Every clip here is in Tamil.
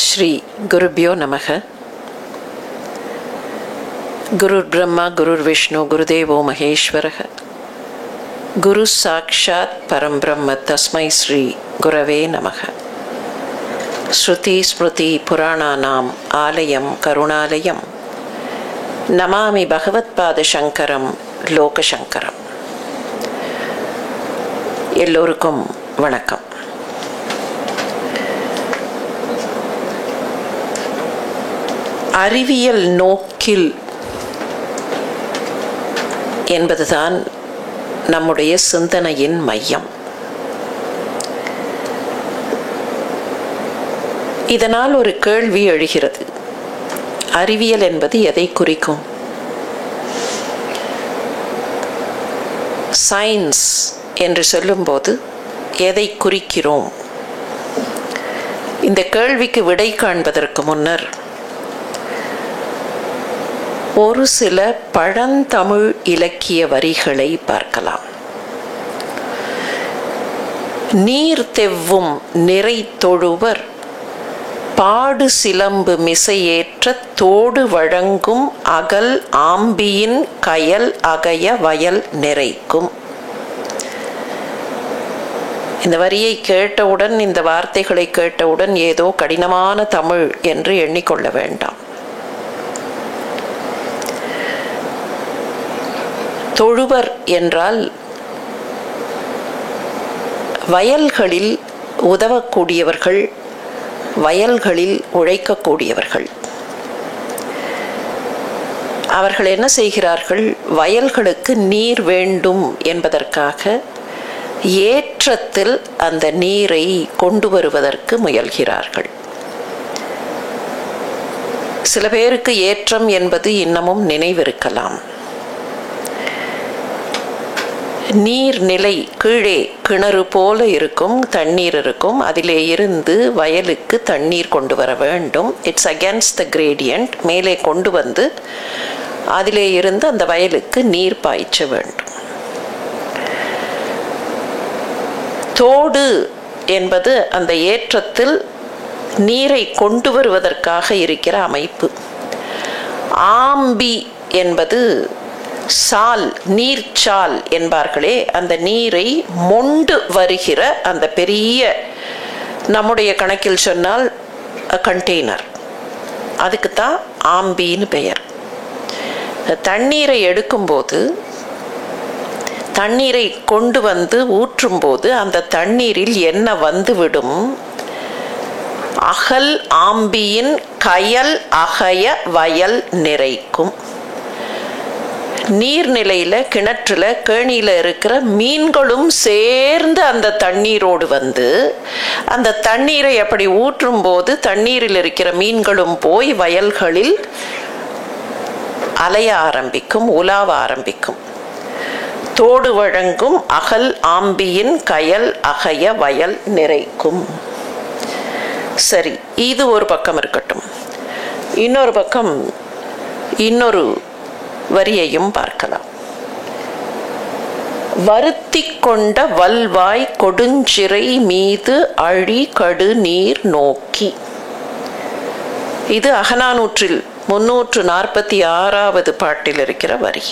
ஸ்ரீ குருபியோ நமக. குருர் பிரம்மா குருர் விஷ்ணு குருதேவோ மகேஸ்வரக. குரு சாக்ஷாத் பரம்பிரம்ம தஸ்மை ஸ்ரீ குரவே நமக. ஸ்ருதி ஸ்மிருதி புராணானாம் ஆலயம் கருணாலயம் நமாமி பகவத்பாத சங்கரம் லோகசங்கரம். எல்லோருக்கும் வணக்கம். அறிவியல் நோக்கில் என்பதுதான் நம்முடைய சிந்தனையின் மையம். இதனால் ஒரு கேள்வி எழுகிறது, அறிவியல் என்பது எதை குறிக்கும்? சயின்ஸ் என்று சொல்லும்போது எதை குறிக்கிறோம்? இந்த கேள்விக்கு விடை காண்பதற்கு முன்னர் ஒரு சில பழந்தமிழ் இலக்கிய வரிகளை பார்க்கலாம். நீர் தெவ்வும் நிறை தொழுவர் பாடு சிலம்பு மிசையேற்ற தோடு வழங்கும் அகல் ஆம்பியின் கயல் அகய வயல் நிறைக்கும். இந்த வரியை கேட்டவுடன், இந்த வார்த்தைகளை கேட்டவுடன் ஏதோ கடினமான தமிழ் என்று எண்ணிக்கொள்ள வேண்டாம். தொழுவர் என்றால் வயல்களில் உதவக்கூடியவர்கள், வயல்களில் உழைக்கக்கூடியவர்கள். அவர்கள் என்ன செய்கிறார்கள்? வயல்களுக்கு நீர் வேண்டும் என்பதற்காக ஏற்றத்தில் அந்த நீரை கொண்டு வருவதற்கு முயல்கிறார்கள். சில பேருக்கு ஏற்றம் என்பது இன்னமும் நினைவிருக்கலாம். நீர்நிலை கீழே கிணறு போல இருக்கும், தண்ணீர் இருக்கும், அதிலே இருந்து வயலுக்கு தண்ணீர் கொண்டு வர வேண்டும். It's against the gradient. மேலே கொண்டு வந்து அதிலே இருந்து அந்த வயலுக்கு நீர் பாய்ச்ச வேண்டும். தோடு என்பது அந்த ஏற்றத்தில் நீரை கொண்டு வருவதற்காக இருக்கிற அமைப்பு. ஆம்பி என்பது சால், நீர்ச்சால் என்பார்களே, அந்த நீரை மொண்டு வருகிற அந்த பெரிய, நம்முடைய கணக்கில் சொன்னால் கண்டெய்னர், அதுக்குத்தான் ஆம்பின்னு பெயர். தண்ணீரை எடுக்கும்போது, தண்ணீரை கொண்டு வந்து ஊற்றும்போது அந்த தண்ணீரில் என்ன வந்துவிடும்? அகல் ஆம்பியின் கயல் அகய வயல் நிறைக்கும். நீர்நிலையில, கிணற்றுல, கேணியில இருக்கிற மீன்களும் சேர்ந்து அந்த தண்ணீரோடு வந்து அந்த தண்ணீரை அப்படி ஊற்றும் போது தண்ணீரில் இருக்கிற மீன்களும் போய் வயல்களில் அலைய ஆரம்பிக்கும், உலாவ ஆரம்பிக்கும். தோடு வழங்கும் அகல் ஆம்பியின் கயல் அகய வயல் நிறைக்கும். சரி, இது ஒரு பக்கம் இருக்கட்டும். இன்னொரு பக்கம் இன்னொரு வரியையும் பார்க்கலாம். வருத்தி கொண்ட வல்வாய் கொடுஞ்சிறை மீது அழி கடு நீர் நோக்கி. இது அகநானூற்றில் 346வது பாட்டில் இருக்கிற வரி.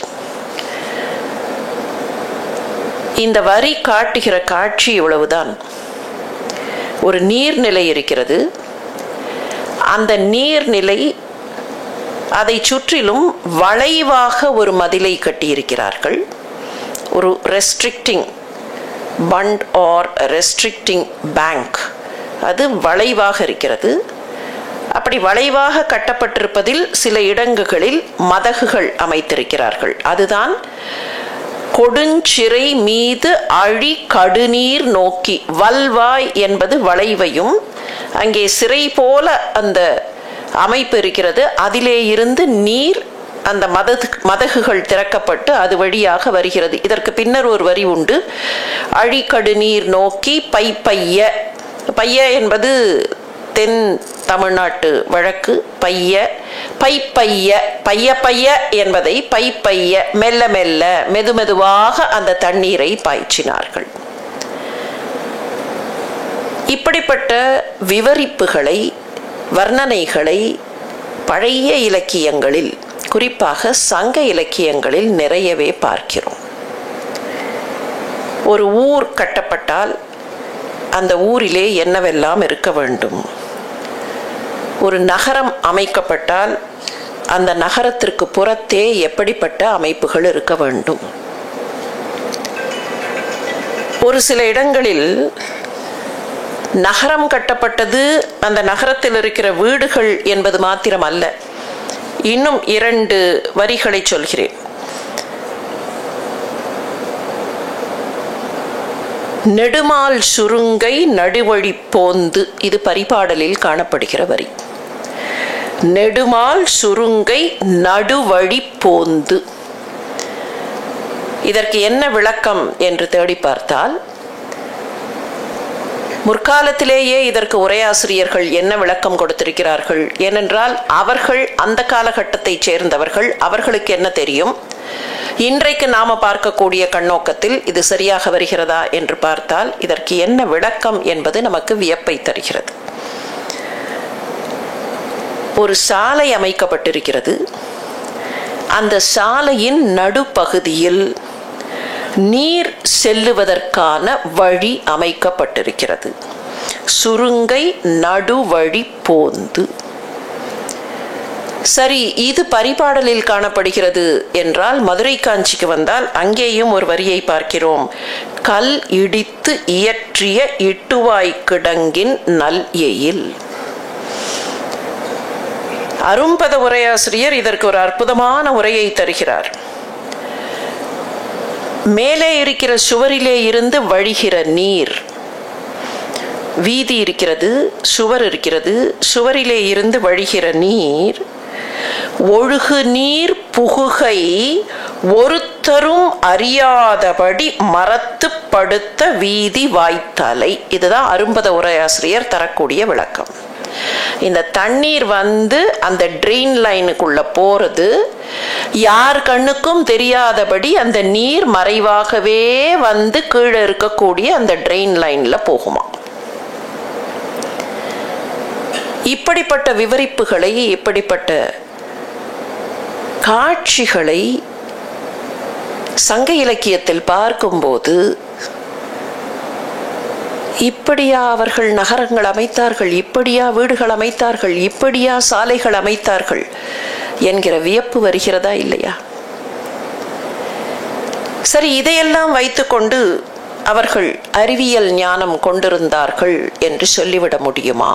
இந்த வரி காட்டுகிற காட்சி இவ்வளவுதான். ஒரு நீர்நிலை இருக்கிறது. அந்த நீர்நிலை, அதை சுற்றிலும் வளைவாக ஒரு மதிலை கட்டியிருக்கிறார்கள். ஒரு restricting bund or restricting bank, அது வளைவாக இருக்கிறது. அப்படி வளைவாக கட்டப்பட்டிருப்பதில் சில இடங்களில் மதகுகள் அமைத்திருக்கிறார்கள். அதுதான் கொடுஞ்சிறை மீது அழி கடுநீர் நோக்கி. வல்வாய் என்பது வளைவையும், அங்கே சிறை போல அந்த அமைப்பு இருக்கிறது. அதிலே இருந்து நீர் அந்த மதகுகள் திறக்கப்பட்டு அது வழியாக வருகிறது. இதற்கு பின்னர் ஒரு வரி உண்டு. அழிக்கடு நீர் நோக்கி பைய. பைய என்பது தென் தமிழ்நாட்டு வழக்கு. பைய பைய என்பதை பைய, மெல்ல மெல்ல மெதுமெதுவாக அந்த தண்ணீரை பாய்ச்சினார்கள். இப்படிப்பட்ட விவரிப்புகளை வர்ணனைகளை பழைய இலக்கியங்களில், குறிப்பாக சங்க இலக்கியங்களில் நிறையவே பார்க்கிறோம். ஒரு ஊர் கட்டப்பட்டால் அந்த ஊரிலே என்னவெல்லாம் இருக்க வேண்டும், ஒரு நகரம் அமைக்கப்பட்டால் அந்த நகரத்திற்கு புறத்தே எப்படிப்பட்ட அமைப்புகள் இருக்க வேண்டும். ஒரு சில இடங்களில் நகரம் கட்டப்பட்டது, அந்த நகரத்தில் இருக்கிற வீடுகள் என்பது மாத்திரம் அல்ல. இன்னும் 2 வரிகளை சொல்கிறேன். நெடுமால் சுருங்கை நடுவழி போந்து, இது பரிபாடலில் காணப்படுகிற வரி. நெடுமால் சுருங்கை நடுவழி போந்து, இதற்கு என்ன விளக்கம் என்று தேடி பார்த்தால், முற்காலத்திலேயே இதற்கு உரையாசிரியர்கள் என்ன விளக்கம் கொடுத்திருக்கிறார்கள். ஏனென்றால் அவர்கள் அந்த காலகட்டத்தைச் சேர்ந்தவர்கள், அவர்களுக்கு என்ன தெரியும். இன்றைக்கு நாம பார்க்கக்கூடிய கண்ணோக்கத்தில் இது சரியாக வருகிறதா என்று பார்த்தால் இதற்கு என்ன விளக்கம் என்பது நமக்கு வியப்பை தருகிறது. ஒரு சாலை அமைக்கப்பட்டிருக்கிறது. அந்த சாலையின் நடுப்பகுதியில் நீர் செல்லுவதற்கான வழி அமைக்கப்பட்டிருக்கிறது. சுருங்கை நடுவழி போந்து. சரி, இது பரிபாடலில் காணப்படுகிறது என்றால் மதுரை காஞ்சிக்கு வந்தால் அங்கேயும் ஒரு வரியை பார்க்கிறோம். கல் இடித்து இயற்றிய இட்டுவாய் கிடங்கின் நல் எயில். அரும்பத உரையாசிரியர் இதற்கு ஒரு அற்புதமான உரையை தருகிறார். மேலே இருக்கிற சுவரிலே இருந்து வழிகிற நீர், வீதி இருக்கிறது, சுவர் இருக்கிறது, சுவரிலே இருந்து வழிகிற நீர், ஒழுகு நீர் புகுகை ஒருத்தரும் அறியாதபடி மரத்து படுத்த வீதி வாய்த்தலை. இதுதான் அரும்பத உரையாசிரியர் தரக்கூடிய விளக்கம். இந்த தண்ணீர் வந்து அந்த ட்ரெயின் லைனுக்குள்ள போறது, யார் கண்ணுக்கும் தெரியாதபடி அந்த நீர் மறைவாகவே வந்து கீழே இருக்கக்கூடிய அந்த ட்ரெயின் லைன்ல போகுமா. இப்படிப்பட்ட விவரிப்புகளை, இப்படிப்பட்ட காட்சிகளை சங்க இலக்கியத்தில் பார்க்கும்போது, இப்படியா அவர்கள் நகரங்கள் அமைத்தார்கள், இப்படியா வீடுகள் அமைத்தார்கள், இப்படியா சாலைகள் அமைத்தார்கள் என்கிற வியப்பு வருகிறதா இல்லையா? சரி, இதையெல்லாம் வைத்துக்கொண்டு அவர்கள் அறிவியல் ஞானம் கொண்டிருந்தார்கள் என்று சொல்லிவிட முடியுமா?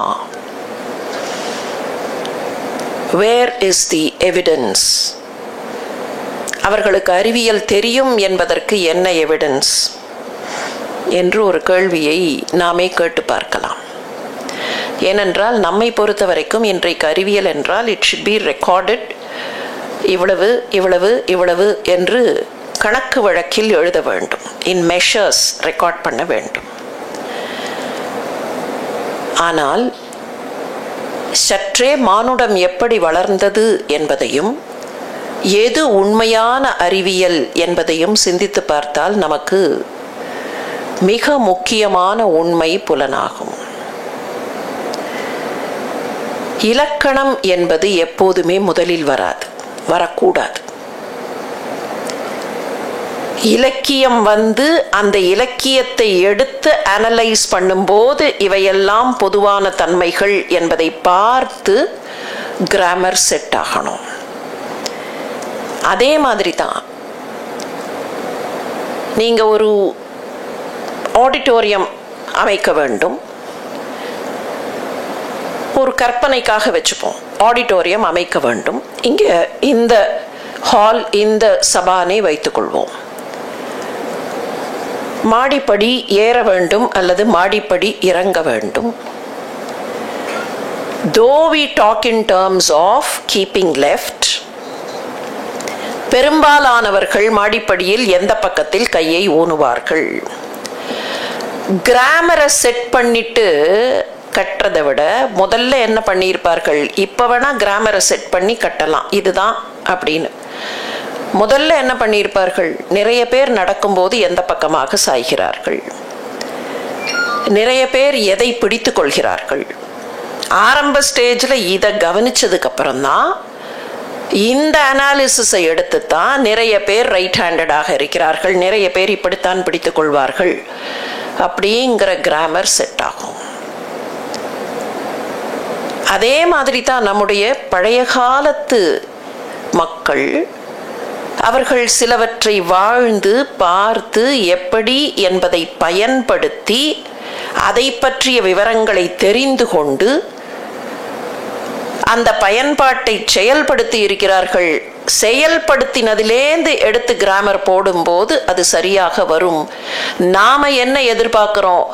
Where is the evidence? அவர்களுக்கு அறிவியல் தெரியும் என்பதற்கு என்ன எவிடன்ஸ் என்று ஒரு கேள்வியை நாமே கேட்டு பார்க்கலாம். ஏனென்றால் நம்மை பொறுத்த வரைக்கும் இன்றைக்கு அறிவியல் என்றால் இட் ஷுட் பி ரெக்கார்டட். இவ்வளவு இவ்வளவு இவ்வளவு என்று கணக்கு வழக்கில் எழுத வேண்டும், இன் மெஷர்ஸ் ரெக்கார்ட் பண்ண வேண்டும். ஆனால் சற்றே மானுடம் எப்படி வளர்ந்தது என்பதையும், எது உண்மையான அறிவியல் என்பதையும் சிந்தித்து பார்த்தால் நமக்கு மிக முக்கியமான உண்மை புலனாகும். இலக்கணம் என்பது எப்போதுமே முதலில் வராது, வரக்கூடாது. இலக்கியம் வந்து அந்த இலக்கியத்தை எடுத்து அனலைஸ் பண்ணும்போது இவையெல்லாம் பொதுவான தன்மைகள் என்பதை பார்த்து கிராமர் செட் ஆகணும். அதே மாதிரி தான் நீங்க ஒரு ஆடிட்டோரியம் அமைக்க வேண்டும். ஒரு கற்பனைக்காக வச்சுப்போம், ஆடிட்டோரியம் அமைக்க வேண்டும். இங்க இந்த ஹால், இந்த சபானை வைத்துக்கொள்வோம். மாடிப்படி ஏற வேண்டும் அல்லது மாடிப்படி இறங்க வேண்டும். Though we talk in terms of keeping left, பெரும்பாலானவர்கள் மாடிப்படியில் எந்த பக்கத்தில் கையை ஊனுவார்கள்? கிராமரை செட் பண்ணிட்டு கட்டுறதை விட முதல்ல என்ன பண்ணியிருப்பார்கள், இப்போ வேணா கிராமரை செட் பண்ணி கட்டலாம் இதுதான் அப்படின்னு. முதல்ல என்ன பண்ணியிருப்பார்கள், நிறைய பேர் நடக்கும்போது எந்த பக்கமாக சாய்கிறார்கள், நிறைய பேர் எதை பிடித்து கொள்கிறார்கள், ஆரம்ப ஸ்டேஜில் இதை கவனிச்சதுக்கு அப்புறம்தான் இந்த அனாலிசிஸை எடுத்து தான் நிறைய பேர் ரைட் ஹேண்டடாக இருக்கிறார்கள், நிறைய பேர் இப்படித்தான் பிடித்துக் கொள்வார்கள் அப்படிங்கிற கிராமர் செட் ஆகும். அதே மாதிரி தான் நம்முடைய பழைய காலத்து மக்கள், அவர்கள் சிலவற்றை வாழ்ந்து பார்த்து எப்படி என்பதை பயன்படுத்தி அதை பற்றிய விவரங்களை தெரிந்து கொண்டு அந்த பயன்பாட்டை செயல்படுத்தி இருக்கிறார்கள். செயல்படுத்தினதிலேந்து எடுத்து கிராமர் போடும்போது அது சரியாக வரும். நாம என்ன எதிர்பார்க்கிறோம்?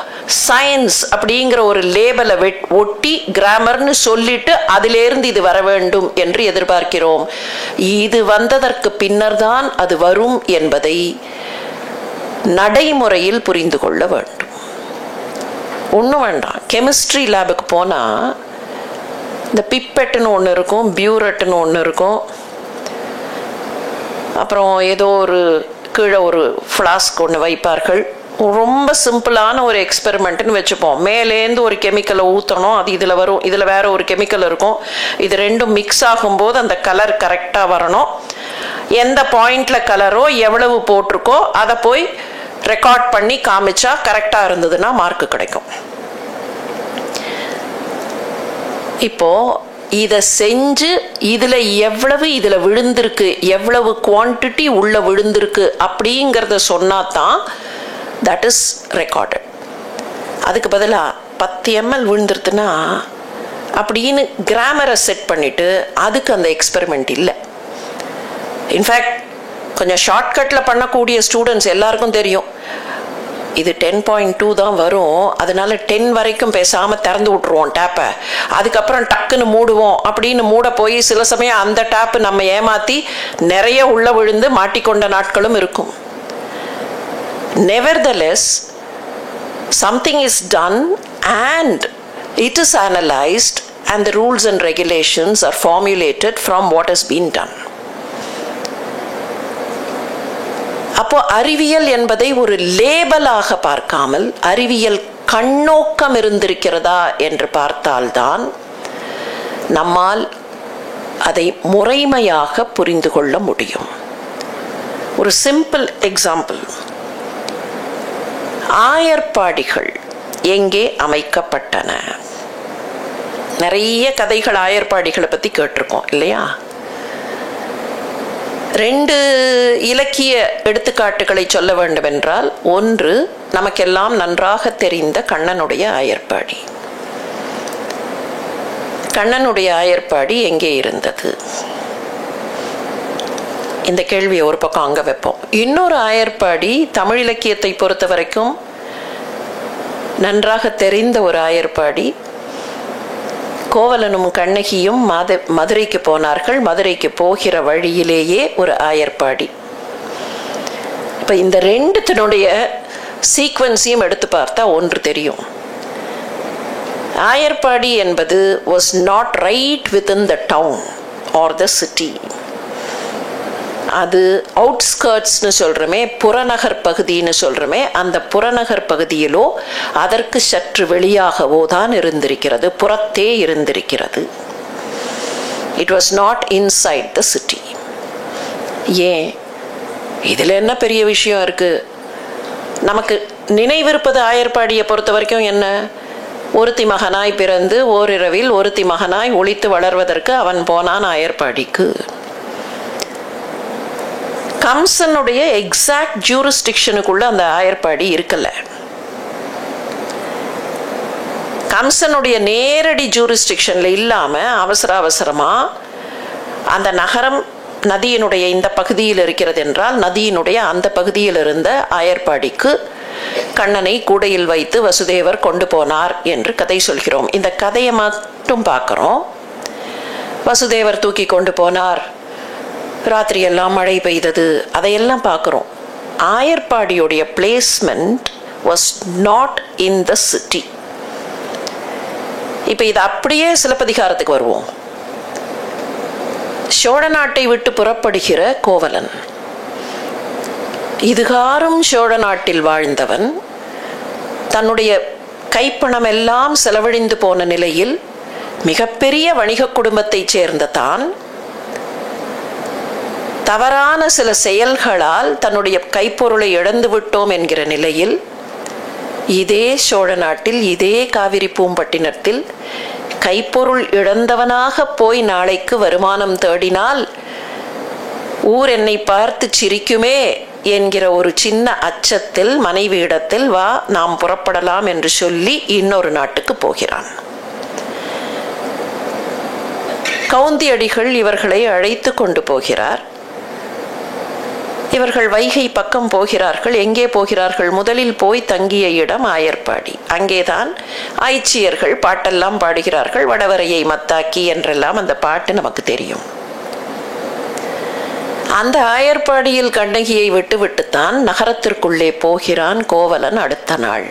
சயின்ஸ் அப்படிங்கிற ஒரு லேபலை ஒட்டி கிராமர்னு சொல்லிட்டு அதிலேருந்து இது வர வேண்டும் என்று எதிர்பார்க்கிறோம். இது வந்ததற்கு பின்னர் தான் அது வரும் என்பதை நடைமுறையில் புரிந்து கொள்ள வேண்டும். ஒன்றும் வேண்டாம், கெமிஸ்ட்ரி லேபுக்கு போனால் இந்த பிப்பெட்டுன்னு ஒன்று இருக்கும், பியூரட்டுன்னு ஒன்று இருக்கும், அப்புறம் ஏதோ ஒரு கீழே ஒரு ஃப்ளாஸ்க் ஒன்று வைப்பார்கள். ரொம்ப சிம்பிளான ஒரு எக்ஸ்பெரிமெண்ட்னு வச்சுப்போம். மேலேருந்து ஒரு கெமிக்கலை ஊற்றணும், அது இதில் வரும், இதில் வேற ஒரு கெமிக்கல் இருக்கும். இது ரெண்டும் மிக்ஸ் ஆகும்போது அந்த கலர் கரெக்டாக வரணும். எந்த பாயிண்ட்ல கலரோ எவ்வளவு போட்டிருக்கோ அதை போய் ரெக்கார்ட் பண்ணி காமிச்சா கரெக்டாக இருந்ததுன்னா மார்க்கு கிடைக்கும். இப்போ இதை செஞ்சு இதில் எவ்வளவு இதில் விழுந்திருக்கு, எவ்வளவு குவான்டிட்டி உள்ள விழுந்திருக்கு அப்படிங்கிறத சொன்னா தான் தட் இஸ் ரெக்கார்டட். அதுக்கு பதிலாக 10 ml விழுந்துருதுன்னா அப்படின்னு கிராமரை செட் பண்ணிட்டு அதுக்கு அந்த எக்ஸ்பெரிமெண்ட் இல்லை. இன்ஃபேக்ட் கொஞ்சம் ஷார்ட்கட்டில் பண்ணக்கூடிய ஸ்டூடெண்ட்ஸ் எல்லாருக்கும் தெரியும் இது 10.2 தான் வரும், அதனால 10 வரைக்கும் பேசாமல் திறந்து விட்டுருவோம் டேப்பை, அதுக்கப்புறம் டக்குன்னு மூடுவோம் அப்படின்னு மூட போய் சில சமயம் அந்த டேப்பு நம்ம ஏமாற்றி நிறைய உள்ள விழுந்து மாட்டிக்கொண்ட நாட்களும் இருக்கும். Nevertheless, something is done and it is analyzed and the rules and regulations are formulated from what has been done. அப்போ அறிவியல் என்பதை ஒரு லேபலாக பார்க்காமல் அறிவியல் கண்ணோக்கம் இருந்திருக்கிறதா என்று பார்த்தால்தான் நம்மால் அதை முறைமையாக புரிந்து கொள்ள முடியும். ஒரு சிம்பிள் எக்ஸாம்பிள், ஆயர்பாடிகள் எங்கே அமைக்கப்பட்டன? நிறைய கதைகள் ஆயர்பாடிகளை பற்றி கேட்டிருக்கோம் இல்லையா? 2 இலக்கிய எடுத்துக்காட்டுகளை சொல்ல வேண்டும் என்றால், ஒன்று நமக்கெல்லாம் நன்றாக தெரிந்த கண்ணனுடைய ஆயர்பாடி. கண்ணனுடைய ஆயர்பாடி எங்கே இருந்தது? இந்த கேள்வியை ஒரு பக்கம் அங்கே வைப்போம். இன்னொரு ஆயர்பாடி தமிழ் இலக்கியத்தை பொறுத்த வரைக்கும் நன்றாக தெரிந்த ஒரு ஆயர்பாடி. கோவலனும் கண்ணகியும் மதுரைக்கு போனார்கள். மதுரைக்கு போகிற வழியிலேயே ஒரு ஆயர்பாடி. இப்போ இந்த 2த்தினுடைய சீக்வன்ஸையும் எடுத்து பார்த்தா ஒன்று தெரியும். ஆயர்பாடி என்பது was not right within the down R the city. அது அவுட்ஸ்கர்ட்ஸ்னு சொல்கிறோமே, புறநகர் பகுதின்னு சொல்கிறோமே, அந்த புறநகர் பகுதியிலோ அதற்கு சற்று வெளியாகவோ தான் இருந்திருக்கிறது, புறத்தே இருந்திருக்கிறது. It was not inside the city. ஏன்? இதில் என்ன பெரிய விஷயம் இருக்குது? நமக்கு நினைவிருப்பது ஆயர்பாடியை பொறுத்த வரைக்கும் என்ன? ஒருத்தி மகனாய் பிறந்து ஓரிரவில் ஒருத்தி மகனாய் ஒளித்து வளர்வதற்கு அவன் போனான் ஆயர்பாடிக்கு. கம்சனுடைய எக்ஸாக்ட் ஜூரிஸ்டிக்ஷனுக்குள்ள அந்த ஆயர்பாடி இருக்கல. கம்சனுடைய நேரடி ஜூரிஸ்டிக்ஷன்ல இல்லாம அவசர அவசரமா அந்த நகரம் நதியினுடைய இந்த பகுதியில் இருக்கிறது என்றால் நதியினுடைய அந்த பகுதியில் இருந்த ஆயர்பாடிக்கு கண்ணனை கூடையில் வைத்து வசுதேவர் கொண்டு போனார் என்று கதை சொல்கிறோம். இந்த கதையை மட்டும் பார்க்கிறோம். வசுதேவர் தூக்கி கொண்டு போனார், ராத்திரி எல்லாம் மழை பெய்தது, அதையெல்லாம் பார்க்குறோம். ஆயர்பாடியுடைய placement was not in the city. இப்போ இது அப்படியே சிலப்பதிகாரத்துக்கு வருவோம். சோழ நாட்டை விட்டு புறப்படுகிற கோவலன், இதுகாரும் சோழ நாட்டில் வாழ்ந்தவன், தன்னுடைய கைப்பணம் எல்லாம் செலவழிந்து போன நிலையில் மிகப்பெரிய வணிக குடும்பத்தைச் சேர்ந்த தான் தவறான சில செயல்களால் தன்னுடைய கைப்பொருளை இழந்து விட்டோம் என்கிற நிலையில் இதே சோழ நாட்டில், இதே காவிரி பூம்பட்டினத்தில் கைப்பொருள் இழந்தவனாக போய் நாளைக்கு வருமானம் தேடினால் ஊர் என்னை பார்த்து சிரிக்குமே என்கிற ஒரு சின்ன அச்சத்தில் மனைவியிடத்தில் வா நாம் புறப்படலாம் என்று சொல்லி இன்னொரு நாட்டுக்கு போகிறான். கவுந்தியடிகள் இவர்களை அழைத்து கொண்டு போகிறார். இவர்கள் வைகை பக்கம் போகிறார்கள். எங்கே போகிறார்கள்? முதலில் போய் தங்கிய இடம் ஆயர்பாடி. அங்கேதான் ஆய்ச்சியர்கள் பாட்டெல்லாம் பாடுகிறார்கள். வடவரையை மத்தாக்கி என்றெல்லாம் அந்த பாட்டு நமக்கு தெரியும். அந்த ஆயர்பாடியில் கண்ணகியை விட்டுவிட்டுத்தான் நகரத்திற்குள்ளே போகிறான் கோவலன். அடுத்த நாள்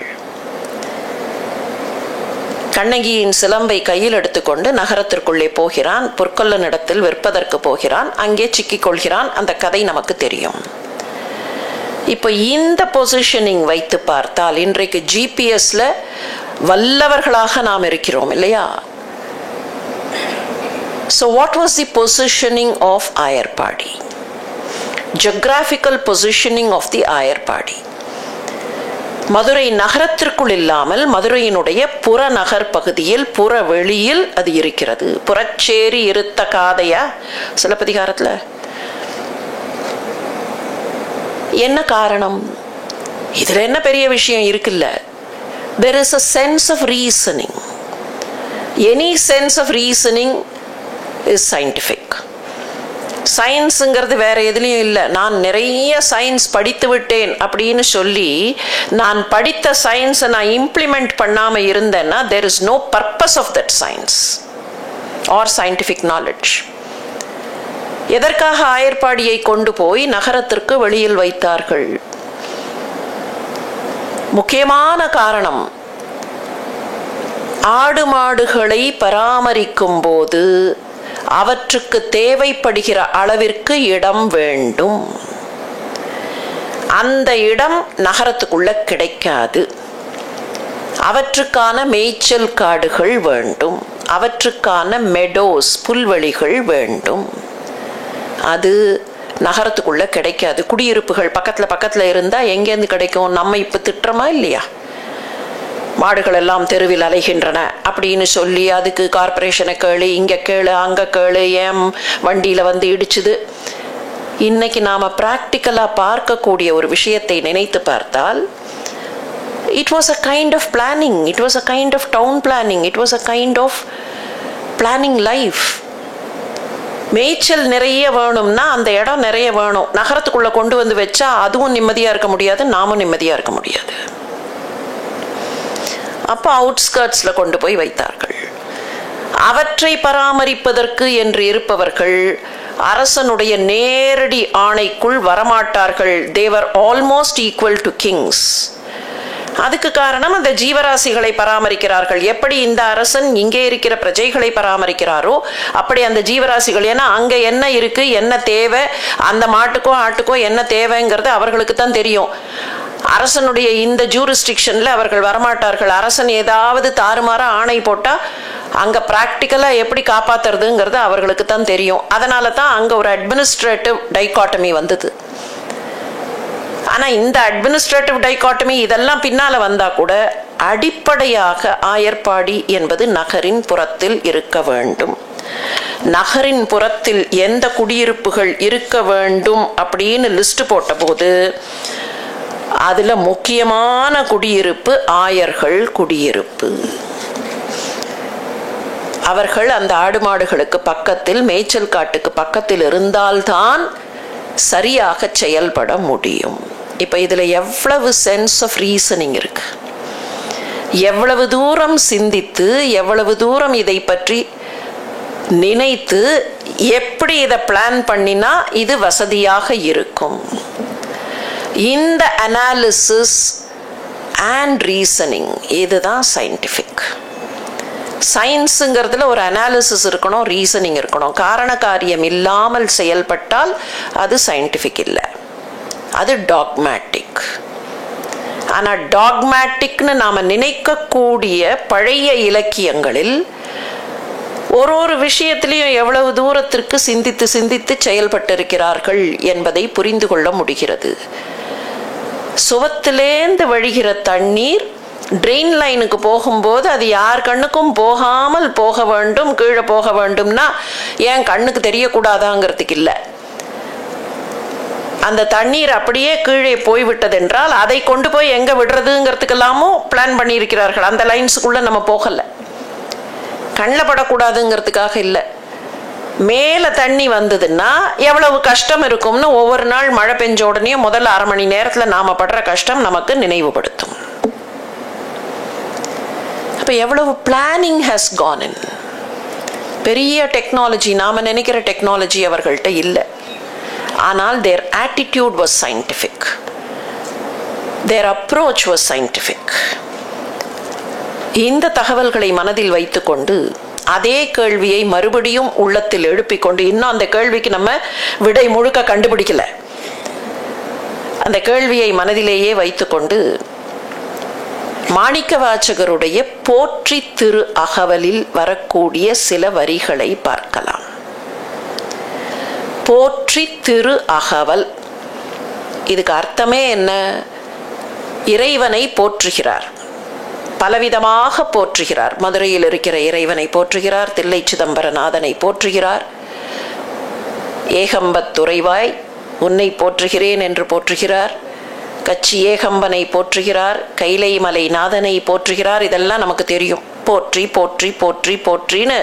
கண்ணகியின் சிலம்பை கையில் எடுத்துக்கொண்டு நகரத்திற்குள்ளே போகிறான். பொற்கொல்லனிடத்தில் விற்பதற்கு போகிறான். அங்கே சிக்கிக் கொள்கிறான். அந்த கதை நமக்கு தெரியும். இப்போ இந்த பொசிஷனிங் வைத்து பார்த்தால் இன்றைக்கு ஜிபிஎஸ்ல வல்லவர்களாக நாம் இருக்கிறோம் இல்லையா? So what was the positioning of Ayarpadi? Geographical positioning of the Ayarpadi. Madurai நகரத்திற்குள் இல்லாமல் மதுரையினுடைய புறநகர் பகுதியில், புற வெளியில் அது இருக்கிறது. புறச்சேரி இருத்த காதையா சிலப்பதிகாரத்துல. என்ன காரணம்? இதுல என்ன பெரிய விஷயம் இருக்குல்ல? There is a sense of reasoning. Any sense of reasoning is scientific. சயின்ஸுங்கிறது வேற எதுலையும் இல்லை. நான் நிறைய சயின்ஸ் படித்து விட்டேன் அப்படின்னு சொல்லி நான் படித்த சயின்ஸை நான் இம்ப்ளிமெண்ட் பண்ணாம இருந்தேன்னா there is no purpose of that science or scientific knowledge. எதற்காக ஆயர்பாடியை கொண்டு போய் நகரத்திற்கு வெளியில் வைத்தார்கள்? முக்கியமான காரணம், ஆடு மாடுகளை பராமரிக்கும் போது அவற்றுக்கு தேவைப்படுகிற அளவிற்கு இடம் வேண்டும். அந்த இடம் நகரத்துக்குள்ள கிடைக்காது. அவற்றுக்கான மேய்ச்சல் காடுகள் வேண்டும். அவற்றுக்கான மெடோஸ், புல்வெளிகள் வேண்டும். அது நகரத்துக்குள்ள கிடைக்காது. குடியிருப்புகள் பக்கத்துல பக்கத்துல இருந்தா எங்கேருந்து கிடைக்கும்? நம்ம இப்ப திட்டமா இல்லையா? மாடுகள் எல்லாம் தெருவில் அலைகின்றன அப்படின்னு சொல்லி அதுக்கு கார்பரேஷனை கேளு, இங்க கேளு, அங்க கேளு, ஏன் வண்டியில வந்து இடிச்சுது. இன்னைக்கு நாம பிராக்டிக்கலா பார்க்கக்கூடிய ஒரு விஷயத்தை நினைத்து பார்த்தால் it was a kind of planning, it was a kind of town planning, it was a kind of planning life. மேய்ச்சல் நிறைய வேணும்னா அந்த இடம் நிறைய வேணும். நகரத்துக்குள்ள கொண்டு வந்து வச்சா அதுவும் நிம்மதியா இருக்க முடியாது, நாமும் நிம்மதியா இருக்க முடியாது. அப்போ அவுட்ஸ்கர்ட்ஸ்ல கொண்டு போய் வைத்தார்கள். அவற்றை பராமரிப்பதற்கு என்று இருப்பவர்கள் அரசனுடைய நேரடி ஆணைக்குள் வரமாட்டார்கள். they were almost equal to kings. அதுக்கு காரணம் அந்த ஜீவராசிகளை பராமரிக்கிறார்கள். எப்படி இந்த அரசன் இங்கே இருக்கிற பிரஜைகளை பராமரிக்கிறாரோ அப்படி அந்த ஜீவராசிகள், ஏன்னா அங்க என்ன இருக்கு, என்ன தேவை, அந்த மாட்டுக்கோ ஆட்டுக்கோ என்ன தேவைங்கிறது அவர்களுக்கு தான் தெரியும். அரசனுடைய இந்த ஜூரிஸ்டிக்ஷன்ல அவர்கள் வரமாட்டார்கள். அரசன் ஏதாவது தாறுமாற ஆணை போட்டா அங்க பிராக்டிக்கலா எப்படி காப்பாத்துறதுங்கிறது அவர்களுக்கு தான் தெரியும். அதனால தான் அங்க ஒரு அட்மினிஸ்ட்ரேட்டிவ் டைகாட்டமி வந்தது. ஆனா இந்த அட்மினிஸ்ட்ரேட்டிவ் டைகாட்டமி இதெல்லாம் பின்னால வந்தா கூட அடிப்படையாக ஆயர்பாடி என்பது நகரின் புறத்தில் இருக்க வேண்டும். நகரின் புறத்தில் எந்த குடியிருப்புகள் இருக்க வேண்டும் அப்படின்னு லிஸ்ட் போட்ட போது அதுல முக்கியமான குடியிருப்பு ஆயர்கள் குடியிருப்பு. அவர்கள் அந்த ஆடு மாடுகளுக்கு பக்கத்தில், மேய்ச்சல் காட்டுக்கு பக்கத்தில் இருந்தால்தான் சரியாக செயல்பட முடியும். இப்ப இதுல எவ்வளவு சென்ஸ் ஆஃப் ரீசனிங் இருக்கு, எவ்வளவு தூரம் சிந்தித்து, எவ்வளவு தூரம் இதை பற்றி நினைத்து, எப்படி இதை பிளான் பண்ணினா இது வசதியாக இருக்கும். இந்த அனாலிசிஸ் அண்ட் ரீசனிங் இதுதான் சயின்டிஃபிக். சயின்ஸுங்கிறதுல ஒரு அனாலிசிஸ் இருக்கணும், ரீசனிங் இருக்கணும். காரண காரியம் இல்லாமல் செயல்பட்டால் அது சயின்டிஃபிக் இல்லை, அது டாக்மேட்டிக். ஆனால் டாக்மேட்டிக்னு நாம் நினைக்கக்கூடிய பழைய இலக்கியங்களில் ஒரு விஷயத்திலையும் எவ்வளவு தூரத்திற்கு சிந்தித்து சிந்தித்து செயல்பட்டிருக்கிறார்கள் என்பதை புரிந்து கொள்ள முடிகிறது. சுவத்திலேந்து வழிகிற தண்ணீர் ட்ரெயின் லைனுக்கு போகும்போது அது யார் கண்ணுக்கும் போகாமல் போக வேண்டும், கீழே போக வேண்டும்னா ஏன் கண்ணுக்கு தெரியக்கூடாதாங்கிறதுக்கு இல்லை. அந்த தண்ணீர் அப்படியே கீழே போய்விட்டது என்றால் அதை கொண்டு போய் எங்க விடுறதுங்கிறதுக்கெல்லாமும் பிளான் பண்ணியிருக்கிறார்கள். அந்த லைன்ஸுக்குள்ள நம்ம போகல, கண்ணில் படக்கூடாதுங்கிறதுக்காக இல்லை. மேலே தண்ணி வந்ததுன்னா எவ்வளவு கஷ்டம் இருக்கும்னு ஒவ்வொரு நாள் மழை பெஞ்ச உடனே முதல்ல 1/2 மணி நேரத்தில் நாம படுற கஷ்டம் நமக்கு நினைவுபடுத்தும். அப்போ எவ்வளவு பிளானிங் ஹேஸ் கான் இன். பெரிய டெக்னாலஜி, நாம நினைக்கிற டெக்னாலஜி அவர்கள்ட்ட இல்லை. ஆனால் their attitude was scientific, their approach was scientific. இந்த தகவல்களை மனதில் வைத்துக்கொண்டு அதே கேள்வியை மறுபடியும் உள்ளத்தில் எழுப்பிக்கொண்டு, இன்னும் அந்த கேள்விக்கு நம்ம விடை முழுக்க கண்டுபிடிக்கல, அந்த கேள்வியை மனதிலேயே வைத்துக்கொண்டு மாணிக்கவாசகருடைய போற்றி திரு அகவலில் வரக்கூடிய சில வரிகளை பார்க்கலாம். போற்றி திரு அகவல், இதுக்கு அர்த்தமே என்ன? இறைவனை போற்றுகிறார், பலவிதமாக போற்றுகிறார். மதுரையில் இருக்கிற இறைவனை போற்றுகிறார், தில்லை சிதம்பரநாதனை போற்றுகிறார், ஏகம்பத்துறைவாய் உன்னை போற்றுகிறேன் என்று போற்றுகிறார், கச்சி ஏகம்பனை போற்றுகிறார், கைலை மலை நாதனை போற்றுகிறார். இதெல்லாம் நமக்கு தெரியும். போற்றி போற்றி போற்றி போற்றின்னு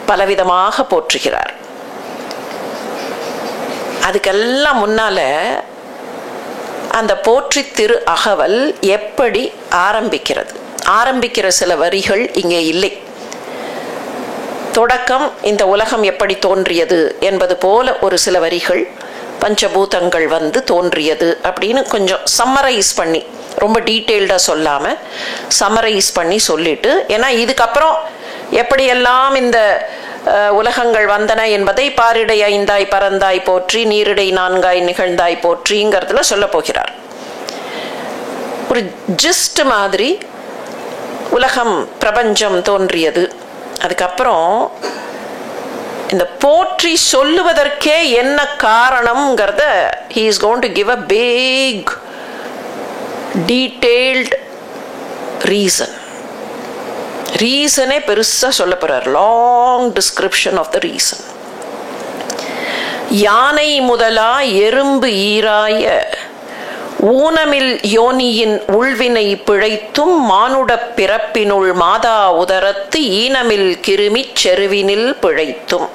பலவிதமாக போற்றுகிறார். அதுக்கெல்லாம் முன்னால அந்த போற்றி திரு அகவல் எப்படி ஆரம்பிக்கிறது? ஆரம்பிக்கிற சில வரிகள் இங்கே இல்லை. தொடக்கம் இந்த உலகம் எப்படி தோன்றியது என்பது போல ஒரு சில வரிகள், பஞ்சபூதங்கள் வந்து தோன்றியது அப்படின்னு கொஞ்சம் சம்மரைஸ் பண்ணி, ரொம்ப டீட்டெயில்டாக சொல்லாமல் சம்மரைஸ் பண்ணி சொல்லிட்டு, ஏன்னா இதுக்கப்புறம் எப்படியெல்லாம் இந்த உலகங்கள் வந்தன என்பதை பாரிடை 5ஆய் பறந்தாய் போற்றி, நீரிடை 4ஆய் நிகழ்ந்தாய் போற்றிங்கிறதுல சொல்ல போகிறார். ஒரு ஜிஸ்ட் மாதிரி உலகம் பிரபஞ்சம் தோன்றியது. அதுக்கப்புறம் இந்த போற்றி சொல்லுவதற்கே என்ன காரணம்ங்கிறத he is going to give a big detailed reason. ரீசனே பெருசா சொல்ல போறார். Long description of the reason. யானை முதலா எறும்பு ஈராய ஊனமில் யோனியின் உள்வினை பிழைத்தும் மானுட பிறப்பினுள் மாதா உதரத்து ஈனமில் கிருமி செருவினில் பிழைத்தும்.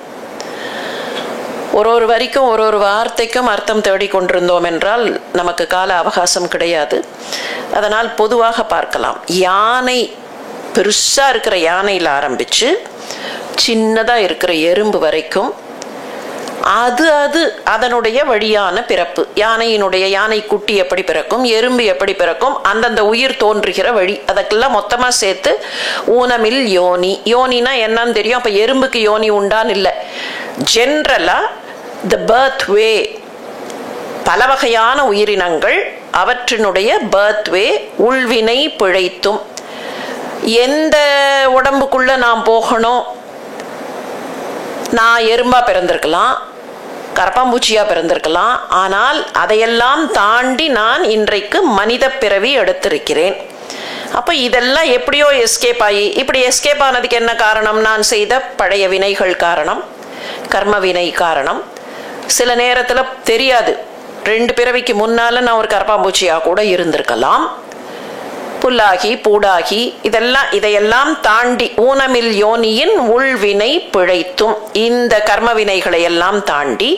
ஒரு வரிக்கும் ஒரு வார்த்தைக்கும் அர்த்தம் தேடிக்கொண்டிருந்தோம் என்றால் நமக்கு கால அவகாசம் கிடையாது. அதனால் பொதுவாக பார்க்கலாம். யானை, பெருசா இருக்கிற யானையில் ஆரம்பிச்சு சின்னதா இருக்கிற எறும்பு வரைக்கும் அது அதனுடைய வழியான பிறப்பு. யானை குட்டி எப்படி பிறக்கும், எறும்பு எப்படி பிறக்கும், அந்தந்த உயிர் தோன்றுகிற வழி, அதற்கெல்லாம் மொத்தமா சேர்த்து ஊனமில் யோனி. யோனினா என்னன்னு தெரியும். அப்ப எறும்புக்கு யோனி உண்டான்னு இல்லை. ஜென்ரலா த பர்த் வே, பல வகையான உயிரினங்கள், அவற்றினுடைய பர்த் வே உள்வினை பிழைத்தும். எந்த உடம்புக்குள்ள நான் போகணும், நான் எறும்பா பிறந்திருக்கலாம், கரப்பாம்பூச்சியா பிறந்திருக்கலாம், ஆனால் அதையெல்லாம் தாண்டி நான் இன்றைக்கு மனித பிறவி எடுத்திருக்கிறேன். அப்ப இதெல்லாம் எப்படியோ எஸ்கேப் ஆகி, இப்படி எஸ்கேப் ஆனதுக்கு என்ன காரணம்? நான் செய்த பழைய வினைகள் காரணம், கர்ம வினை காரணம். சில நேரத்துல தெரியாது, 2 பிறவிக்கு முன்னால நான் ஒரு கரப்பாம்பூச்சியா கூட இருந்திருக்கலாம், புல்லாகி பூடாகி, இதையெல்லாம் தாண்டி ஊனமில் யோனியின் உள்வினை பிழைத்தும், இந்த கர்ம வினைகளை எல்லாம் தாண்டி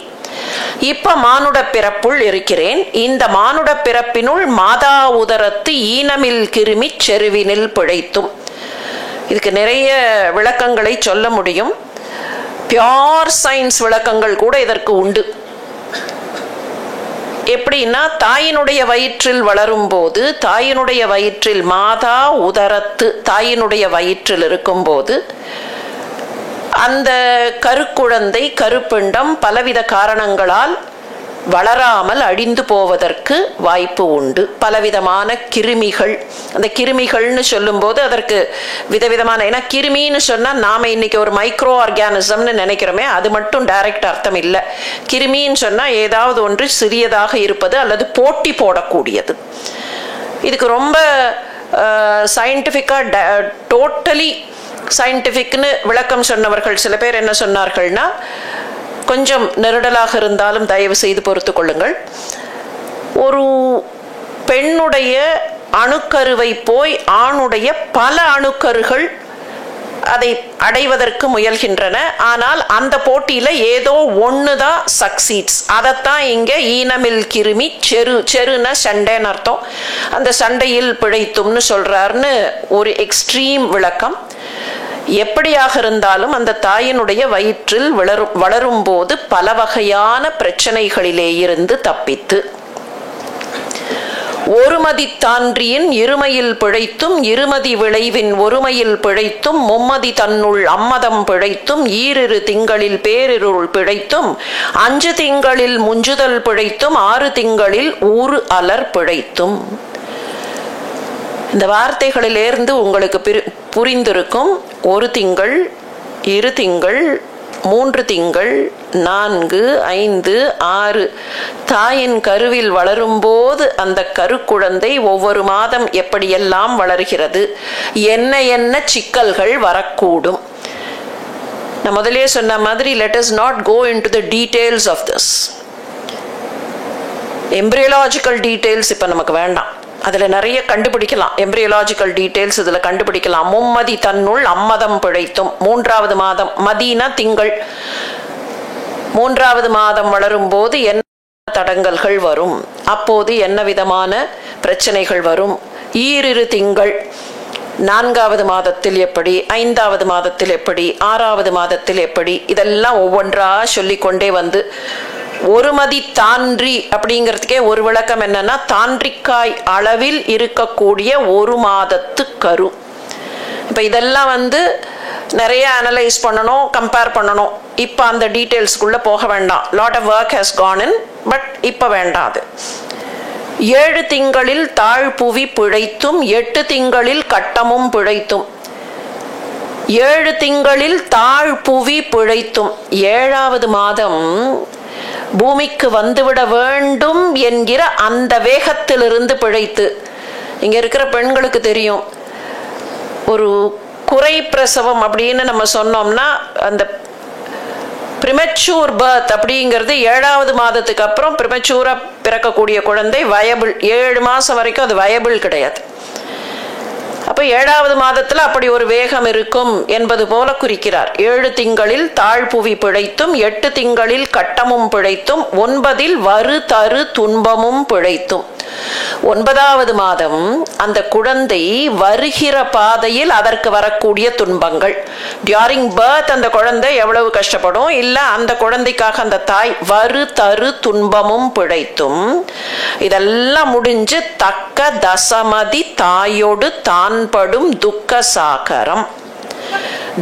இப்ப மானுட பிறப்புள் இருக்கிறேன். இந்த மானுட பிறப்பினுள் மாதா உதரத்து ஈனமில் கிருமி செருவினில் பிழைத்தும். இதுக்கு நிறைய விளக்கங்களை சொல்ல முடியும். பியோர் சயின்ஸ் விளக்கங்கள் கூட இதற்கு உண்டு. எப்படின்னா, தாயினுடைய வயிற்றில் வளரும் போது, தாயினுடைய வயிற்றில் மாதா உதரத்து, தாயினுடைய வயிற்றில் இருக்கும்போது அந்த கருக்குழந்தை, கருப்பிண்டம் பலவித காரணங்களால் வளராமல் அழிந்து போவதற்கு வாய்ப்பு உண்டு. பலவிதமான கிருமிகள், அந்த கிருமிகள்னு சொல்லும்போது அதற்கு விதவிதமான, ஏன்னா கிருமின்னு சொன்னால் நாம் இன்னைக்கு ஒரு மைக்ரோ ஆர்கானிசம்னு நினைக்கிறோமே, அது மட்டும் டைரக்ட் அர்த்தம் இல்லை. கிருமின்னு சொன்னால் ஏதாவது ஒன்று சிறியதாக இருப்பது அல்லது போட்டி போடக்கூடியது. இதுக்கு ரொம்ப சயின்டிஃபிக்காக டோட்டலி சயின்டிஃபிக்னு விளக்கம் சொன்னவர்கள் சில பேர் என்ன சொன்னார்கள்னா, கொஞ்சம் நெருடலாக இருந்தாலும் தயவு செய்து பொறுத்து கொள்ளுங்கள். ஒரு பெண்ணுடைய அணுக்கருவை போய் ஆணுடைய பல அணுக்கருகள் அதை அடைவதற்கு முயல்கின்றன. ஆனால் அந்த போட்டியில் ஏதோ ஒன்று தான் சக்சீட்ஸ். அதைத்தான் இங்கே ஈனமில் கிருமி செருன சண்டைன்னு அர்த்தம், அந்த சண்டையில் பிழைத்தும்னு சொல்றாருன்னு ஒரு எக்ஸ்ட்ரீம் விளக்கம். எப்படியாக இருந்தாலும் அந்த தாயினுடைய வயிற்றில் வளரும் போது பல வகையான பிரச்சனைகளிலே இருந்து தப்பித்து, ஒருமதி தான்றியின் இருமையில் பிழைத்தும் இருமதி விளைவின் ஒருமையில் பிழைத்தும் மும்மதி தன்னுள் அம்மதம் பிழைத்தும் ஈரிரு திங்களில் பேரிருள் பிழைத்தும் 5 திங்களில் முஞ்சுதல் பிழைத்தும் 6 திங்களில் ஊறு அலர் பிழைத்தும். இந்த வார்த்தைகளிலிருந்து உங்களுக்கு புரிந்திருக்கும். 1 திங்கள், 2 திங்கள், 3 திங்கள், 4, 5, 6 தாயின் கருவில் வளரும்போது அந்த கருக்குழந்தை ஒவ்வொரு மாதம் எப்படியெல்லாம் வளர்கிறது, என்ன என்ன சிக்கல்கள் வரக்கூடும். நான் முதலே சொன்ன மாதிரி let us not go into the details of this. Embryological details இப்போ நமக்கு வேண்டாம். அதில் நிறைய கண்டுபிடிக்கலாம். எம்பிரியாலஜிக்கல் டீட்டெயில்ஸ் இதில் கண்டுபிடிக்கலாம். மும்மதி தன்னுள் அம்மதம் பிழைத்தும், 3வது மாதம், மதினா திங்கள், 3வது மாதம் வளரும் போது என்ன தடங்கல்கள் வரும், அப்போது என்ன விதமான பிரச்சனைகள் வரும். ஈரிரு திங்கள், 4வது மாதத்தில் எப்படி, 5வது மாதத்தில் எப்படி, 6வது மாதத்தில் எப்படி, இதெல்லாம் ஒவ்வொன்றா சொல்லிக்கொண்டே வந்து ஒருமதி தான்றி அப்படிங்கிறதுக்கே ஒரு விளக்கம் என்னன்னா, தான்றிக்காய் அளவில் இருக்கக்கூடிய 1 மாதத்து கரு. இப்போ இதெல்லாம் வந்து நிறைய அனலைஸ் பண்ணணும், கம்பேர் பண்ணணும். இப்போ அந்த டீட்டெயில்ஸ்குள்ளே போக வேண்டாம். Lot of work has gone in, but இப்போ வேண்டாம் அது. 7 திங்களில் தாழ்புவி பிழைத்தும் 8 திங்களில் கட்டமும் பிழைத்தும். 7 திங்களில் தாழ்புவி பிழைத்தும், 7வது மாதம் பூமிக்கு வந்துவிட வேண்டும் என்கிற அந்த வேகத்திலிருந்து பிழைத்து. இங்க இருக்கிற பெண்களுக்கு தெரியும், ஒரு குறை பிரசவம் அப்படின்னு நம்ம சொன்னோம்னா அந்த ப்ரிமெச்சூர் பர்த் அப்படிங்கிறது 7வது மாதத்துக்கு அப்புறம் ப்ரிமெச்சூரா பிறக்கக்கூடிய குழந்தை வயபிள். 7 மாசம் வரைக்கும் அது வயபிள் கிடையாது. அப்ப 7வது மாதத்துல அப்படி ஒரு வேகம் இருக்கும் என்பது போல குறிக்கிறார். 7 திங்களில் தாழ்புவி பிழைத்தும் 8 திங்களில் கட்டமும் பிழைத்தும் 9 வரு தரு துன்பமும் பிழைத்தும். 9வது மாதம் அந்த குழந்தை வருகிற பாதையில் அதற்கு வரக்கூடிய துன்பங்கள். டியூரிங் பர்த் அந்த குழந்தை எவ்வளவு கஷ்டப்படும், இல்ல அந்த குழந்தைக்காக அந்த தாய் வரு தரு துன்பமும் பிழைத்தும். இதெல்லாம் முடிஞ்சு தக்க தசமதி தாயோடு தான்படும் துக்க சாகரம்.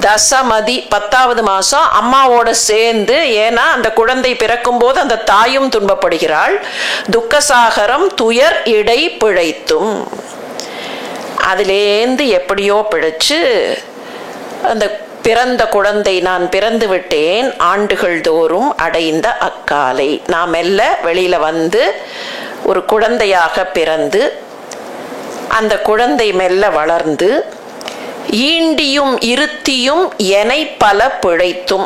தசமதி 10வது மாசம் அம்மாவோட சேர்ந்து, ஏன்னா அந்த குழந்தை பிறக்கும் போது அந்த தாயும் துன்பப்படுகிறாள். துக்கசாகரம் துயர் இடை பிழைத்தும். அதிலேந்து எப்படியோ பிழைச்சு அந்த பிறந்த குழந்தை, நான் பிறந்து விட்டேன் ஆண்டுகள் தோறும் அடைந்த அக்காலை, நான் மெல்ல வெளியில வந்து ஒரு குழந்தையாக பிறந்து அந்த குழந்தை மெல்ல வளர்ந்து ஈண்டியும் இருத்தியும் எனை பல பிழைத்தும்.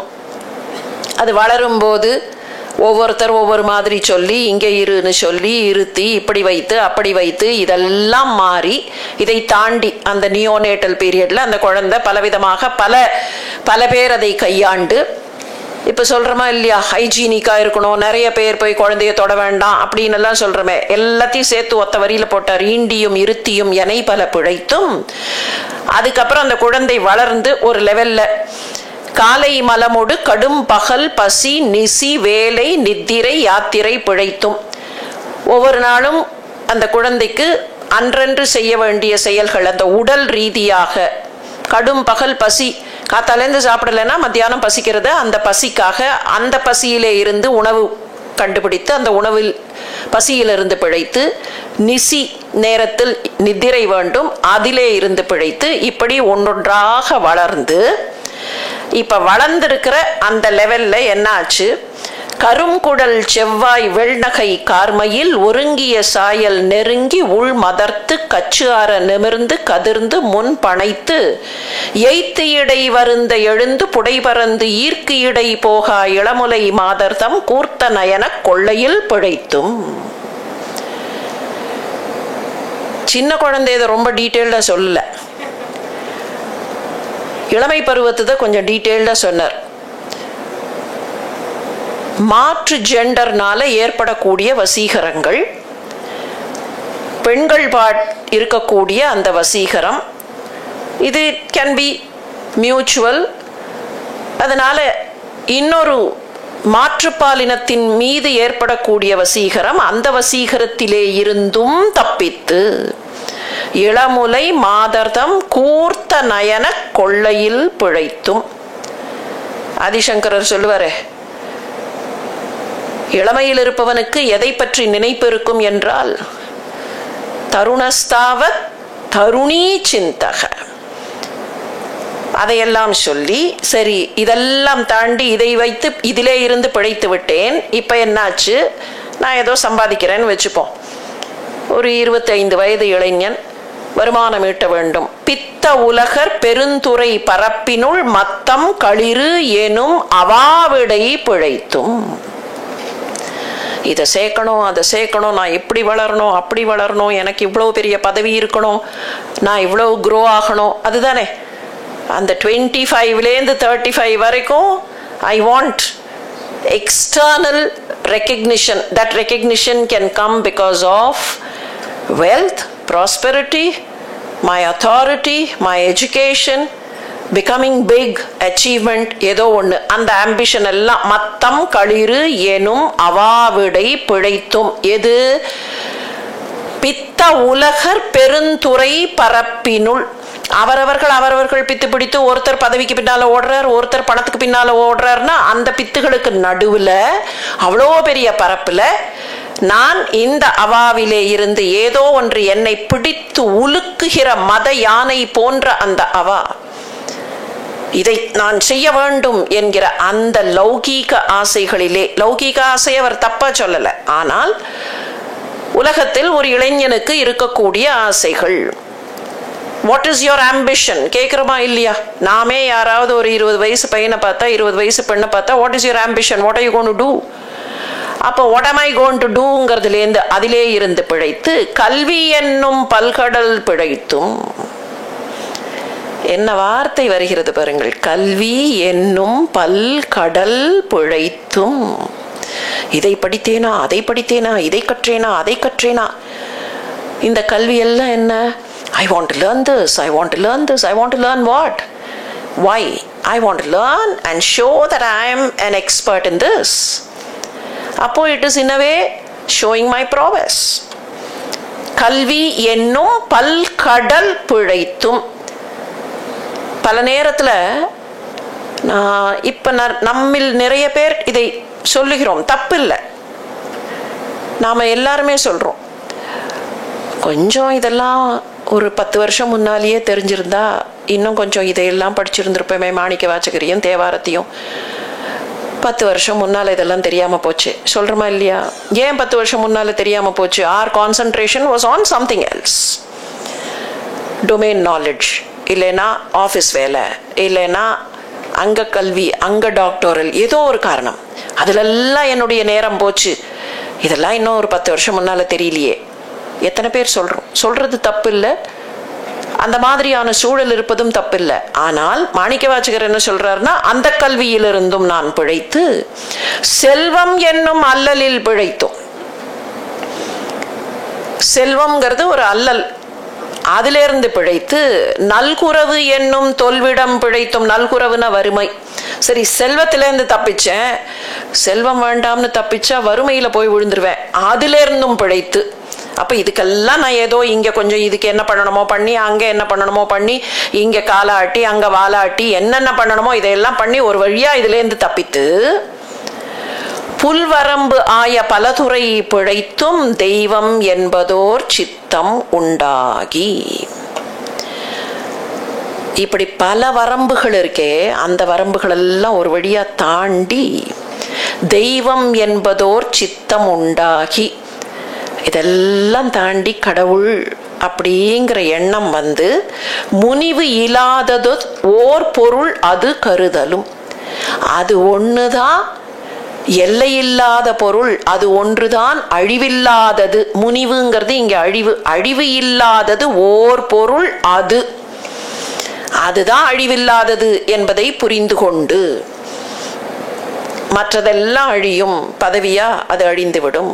அது வளரும்போது ஒவ்வொருத்தர் ஒவ்வொரு மாதிரி சொல்லி, இங்கே இருன்னு சொல்லி இருத்தி இப்படி வைத்து அப்படி வைத்து இதெல்லாம் மாறி, இதை தாண்டி அந்த நியோனேட்டல் பீரியட்ல அந்த குழந்தை பலவிதமாக பல பேர் அதை கையாண்டு, இப்போ சொல்கிறோமா இல்லையா, ஹைஜீனிக்காக இருக்கணும், நிறைய பேர் போய் குழந்தைய தொட வேண்டாம் அப்படின்னு எல்லாம் சொல்கிறோமே, எல்லாத்தையும் சேர்த்து ஒத்த வரியில் போட்டார். ஈண்டியும் இருத்தியும் எனை பல பிழைத்தும். அதுக்கப்புறம் அந்த குழந்தை வளர்ந்து ஒரு லெவலில் காலை மலமோடு கடும் பகல் பசி நிசி வேலை நித்திரை யாத்திரை பிழைத்தும். ஒவ்வொரு நாளும் அந்த குழந்தைக்கு அன்றன்று செய்ய வேண்டிய செயல்கள், அந்த உடல் ரீதியாக கடும் பகல் பசி, காத்தாலேருந்து சாப்பிடலைன்னா மத்தியானம் பசிக்கிறது, அந்த பசிக்காக அந்த பசியிலே இருந்து உணவு கண்டுபிடித்து அந்த உணவில் பசியிலிருந்து பிழைத்து, நிசி நேரத்தில் நித்திரை வேண்டும், அதிலே இருந்து பிழைத்து, இப்படி ஒன்றொன்றாக வளர்ந்து இப்ப வளர்ந்திருக்கிற அந்த லெவல்ல என்ன ஆச்சு? கருங்குடல் செவ்வாய் வெள்நகை கார்மையில் ஒருங்கிய சாயல் நெருங்கி உள் மதர்த்து கச்சு ஆற நிமிர்ந்து கதிர்ந்து முன் பனைத்து எய்த்து இடை வருந்த எழுந்து புடைபறந்து ஈர்க்கு இடை போகா இளமுலை மாதர்தம் கூர்த்த நயன கொள்ளையில் பிழைத்தும். சின்ன குழந்தை இதை ரொம்ப டீட்டெயில்டா சொல்லல, இளமை பருவத்தை கொஞ்சம் டீட்டெயில்டா சொன்னார். மாற்று ஜெண்டர்னால ஏற்படக்கூடிய வசீகரங்கள், பெண்கள் இருக்கக்கூடிய அந்த வசீகரம், இது கேன் பி மியூச்சுவல். அதனால இன்னொரு மாற்றுப்பாலினத்தின் மீது ஏற்படக்கூடிய வசீகரம், அந்த வசீகரத்திலே இருந்தும் தப்பித்து இளமுலை மாதர்தம் கூர்த்த நயன கொள்ளையில் பிழைத்தும். ஆதிசங்கரர் சொல்லுவாரே, இளமையில் இருப்பவனுக்கு எதை பற்றி நினைப்பு இருக்கும் என்றால் தருணஸ்தாவத் தருணீ சிந்தக. அதையெல்லாம் சொல்லி, சரி இதெல்லாம் தாண்டி இதை வைத்து இதிலே இருந்து பிழைத்து விட்டேன், இப்ப என்னாச்சு? நான் ஏதோ சம்பாதிக்கிறேன்னு வச்சுப்போம். ஒரு 25 வயது இளைஞன் வருமானம் ஈட்ட வேண்டும். பித்த உலகர் பெருந்துறை பரப்பினுள் மத்தம் களிறு எனும் அவாவிடை பிழைத்தும். இதை சேர்க்கணும், அதை சேர்க்கணும், நான் இப்படி வளரணும், அப்படி வளரணும், எனக்கு இவ்வளோ பெரிய பதவி இருக்கணும், நான் இவ்வளோ க்ரோ ஆகணும், அதுதானே. அந்த 25லேருந்து 35 வரைக்கும் I want external recognition. That recognition can come because of wealth, prosperity, my authority, my education, becoming big, achievement, ஏதோ ஒன்று. அந்த ஆம்பிஷன் எல்லாம் மத்தம் களிறு எனும் அவாவிடை பிழைத்தும். எது? பித்த உலகர் பெருந்துறை பரப்பினுள். அவரவர்கள் பித்து பிடித்து, ஒருத்தர் பதவிக்கு பின்னால ஓடுறார், ஒருத்தர் பணத்துக்கு பின்னால ஓடுறாருன்னா அந்த பித்துகளுக்கு நடுவுல அவ்வளோ பெரிய பரப்புல நான் இந்த அவாவிலே இருந்து ஏதோ ஒன்று என்னை பிடித்து உலுக்குகிற மத யானை போன்ற அந்த அவா, இதை நான் செய்ய வேண்டும் என்கிற அந்த லௌகீக ஆசைகளிலே, லௌகீக ஆசை அவர் தப்பா சொல்லல, ஆனால் உலகத்தில் ஒரு இளைஞனுக்கு இருக்கக்கூடிய ஆசைகள். வாட் இஸ் யுவர் ஆம்பிஷன் கேட்குறோமா இல்லையா? நாமே யாராவது ஒரு 20 வயசு பையனை பார்த்தா, 20 வயசு பெண்ணை பார்த்தா, what is your ambition, what are you going to do? அப்போ what am I going to doங்கிறதுலேருந்து அதிலே இருந்து பிழைத்து கல்வி என்னும் பல்கடல் பிழைத்தும். என்ன வார்த்தை வருகிறது பாருங்கள், கல்வி என்னும் பல்கடல் பிழைத்தும். இதை படித்தேனா, அதை படித்தேனா, இதை கற்றேனா, அதை கற்றேனா. இந்த கல்வி எல்லாம் என்ன? I want to learn this, I want to learn this, I want to learn what? Why? I want to learn and show that I am an expert in this. அப்போ it is in a way showing my prowess. கல்வி என்னும் பல்கடல் பிழைத்தும். பல நேரத்தில் இப்போ நம்மில் நிறைய பேர் இதை சொல்லுகிறோம், தப்பில்லை, நாம் எல்லாருமே சொல்கிறோம். கொஞ்சம் இதெல்லாம் ஒரு 10 வருஷம் முன்னாலேயே தெரிஞ்சிருந்தா இன்னும் கொஞ்சம் இதையெல்லாம் படிச்சிருந்திருப்போமே, மாணிக்க வாசகரையும் தேவாரத்தையும். 10 வருஷம் முன்னால் இதெல்லாம் தெரியாமல் போச்சு சொல்கிறோமா இல்லையா? ஏன் 10 வருஷம் முன்னால் தெரியாமல் போச்சு? Our concentration was on something else. Domain knowledge, இல்லைன்னா ஆஃபீஸ் வேலை, இல்லைன்னா அங்கே கல்வி, அங்கே டாக்டரல், ஏதோ ஒரு காரணம். அதிலெல்லாம் என்னுடைய நேரம் போச்சு. இதெல்லாம் இன்னும் ஒரு 10 வருஷம் முன்னால் தெரியலையே. எத்தனை பேர் சொல்கிறோம்? சொல்கிறது தப்பு இல்லை, அந்த மாதிரியான சூழல் இருப்பதும் தப்பில்லை. ஆனால் மாணிக்க வாசகர் என்ன சொல்றாருன்னா, அந்த கல்வியிலிருந்தும் நான் பிழைத்து செல்வம் என்னும் அல்லலில் பிழைத்தோம். செல்வம்ங்கிறது ஒரு அல்லல், அதிலிருந்து பிழைத்து நல்குறவு என்னும் தொல்விடம் பிழைத்தும். நல்குறவுனா வறுமை. சரி, செல்வத்திலேருந்து தப்பிச்சேன், செல்வம் வேண்டாம்னு தப்பிச்சா வறுமையில போய் விழுந்துருவேன், அதிலிருந்தும் பிழைத்து. அப்போ இதுக்கெல்லாம் நான் ஏதோ இங்கே கொஞ்சம் இதுக்கு என்ன பண்ணணுமோ பண்ணி, அங்கே என்ன பண்ணணுமோ பண்ணி, இங்கே காலாட்டி அங்கே வாலாட்டி என்னென்ன பண்ணணுமோ இதையெல்லாம் பண்ணி ஒரு வழியாக இதுலேருந்து தப்பித்து புல்வரம்பு ஆய பலதுறை பிழைத்தும் தெய்வம் என்பதோர் சித்தம் உண்டாகி. இப்படி பல வரம்புகள் இருக்கே, அந்த வரம்புகள் எல்லாம் ஒரு வழியா தாண்டி தெய்வம் என்பதோர் சித்தம் உண்டாகி, இதெல்லாம் தாண்டி கடவுள் அப்படிங்கிற எண்ணம் வந்து முனிவு இல்லாதது ஓர் பொருள் அது கருதலும். அது ஒண்ணுதான் எல்லையில்லாத பொருள், அது ஒன்றுதான் அழிவில்லாதது. முனிவுங்கிறது இங்க அழிவு, அழிவு இல்லாதது ஓர் பொருள் அது, அதுதான் அழிவில்லாதது என்பதை புரிந்து கொண்டு, மற்றதெல்லாம் அழியும், பதவியா அது அழிந்துவிடும்,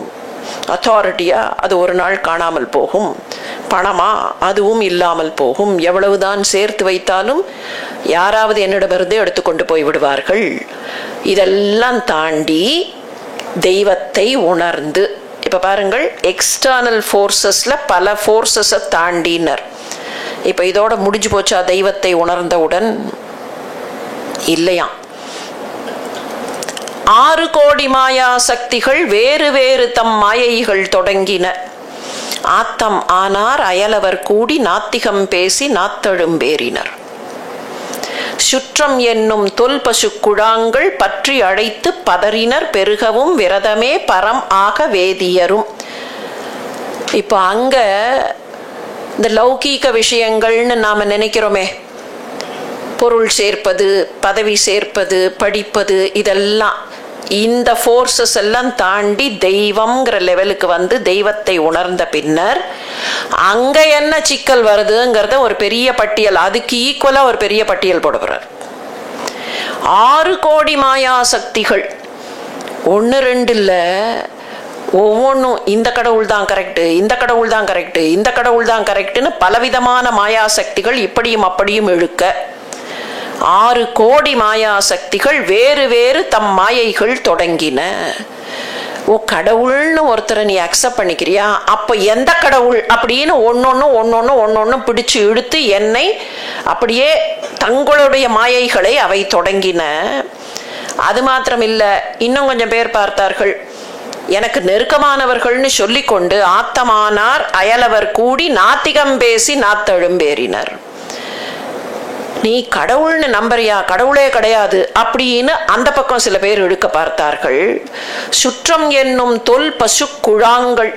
அத்தாரிட்டியா அது ஒரு நாள் காணாமல் போகும், பணமா அதுவும் இல்லாமல் போகும், எவ்வளவுதான் சேர்த்து வைத்தாலும் யாராவது என்னிடமிருந்து எடுத்துக்கொண்டு போய் விடுவார்கள். இதெல்லாம் தாண்டி தெய்வத்தை உணர்ந்து, இப்ப பாருங்கள், எக்ஸ்டர்னல் ஃபோர்ஸஸ்ல பல ஃபோர்ஸஸை தாண்டினர். இப்ப இதோட முடிஞ்சு போச்சா தெய்வத்தை உணர்ந்தவுடன்? இல்லையா. 6 கோடி மாயா சக்திகள் வேறு வேறு தம் மாயைகள் தொடங்கின. ஆத்தம் ஆனார் அயலவர் கூடி நாத்திகம் பேசி நாத்தழும்பேறினர். சுற்றம் என்னும் தொல் பசு குழாங்கள் பற்றி அழைத்து பதறினர் பெருகவும் விரதமே பரம் ஆக வேதியரும். இப்போ அங்க இந்த லௌகீக விஷயங்கள்னு நாம நினைக்கிறோமே, பொருள் சேர்ப்பது, பதவி சேர்ப்பது, படிப்பது, இதெல்லாம் இந்த ஃபோர்ஸஸ் எல்லாம் தாண்டி தெய்வம்ங்கிற லெவலுக்கு வந்து தெய்வத்தை உணர்ந்த பின்னர் அங்க என்ன சிக்கல் வருதுங்கிறத ஒரு பெரிய பட்டியல், அதுக்கு ஈக்குவலா ஒரு பெரிய பட்டியல் போடுகிறார். 6 கோடி மாயா சக்திகள், 1 2 இல்ல, ஒவ்வொன்றும் இந்த கடவுள் தான் கரெக்டு, இந்த கடவுள் தான் கரெக்டு, இந்த கடவுள் தான் கரெக்டுன்னு பலவிதமான மாயா சக்திகள் இப்படியும் அப்படியும் இழுக்க 6 கோடி மாயா சக்திகள் வேறு வேறு தம் மாயைகள் தொடங்கின. ஓ, கடவுள்னு ஒருத்தரை நீ அக்செப்ட் பண்ணிக்கிறியா, அப்ப எந்த கடவுள் அப்படின்னு ஒன்னொன்னு பிடிச்சு இழுத்து என்னை அப்படியே தங்களுடைய மாயைகளை அவை தொடங்கின. அது மாத்திரம் இல்ல, இன்னும் கொஞ்சம் பேர் பார்த்தார்கள், எனக்கு நெருக்கமானவர்கள்னு சொல்லிக்கொண்டு ஆத்தமானார் அயலவர் கூடி நாத்திகம் பேசி நாத்தழும்பேறினர். நீ கடவுள்னு நம்புறியா, கடவுளே கிடையாது அப்படின்னு அந்த பக்கம் சில பேர் இழுக்க பார்த்தார்கள். சுற்றம் என்னும் தொல் பசு குழாங்கள்,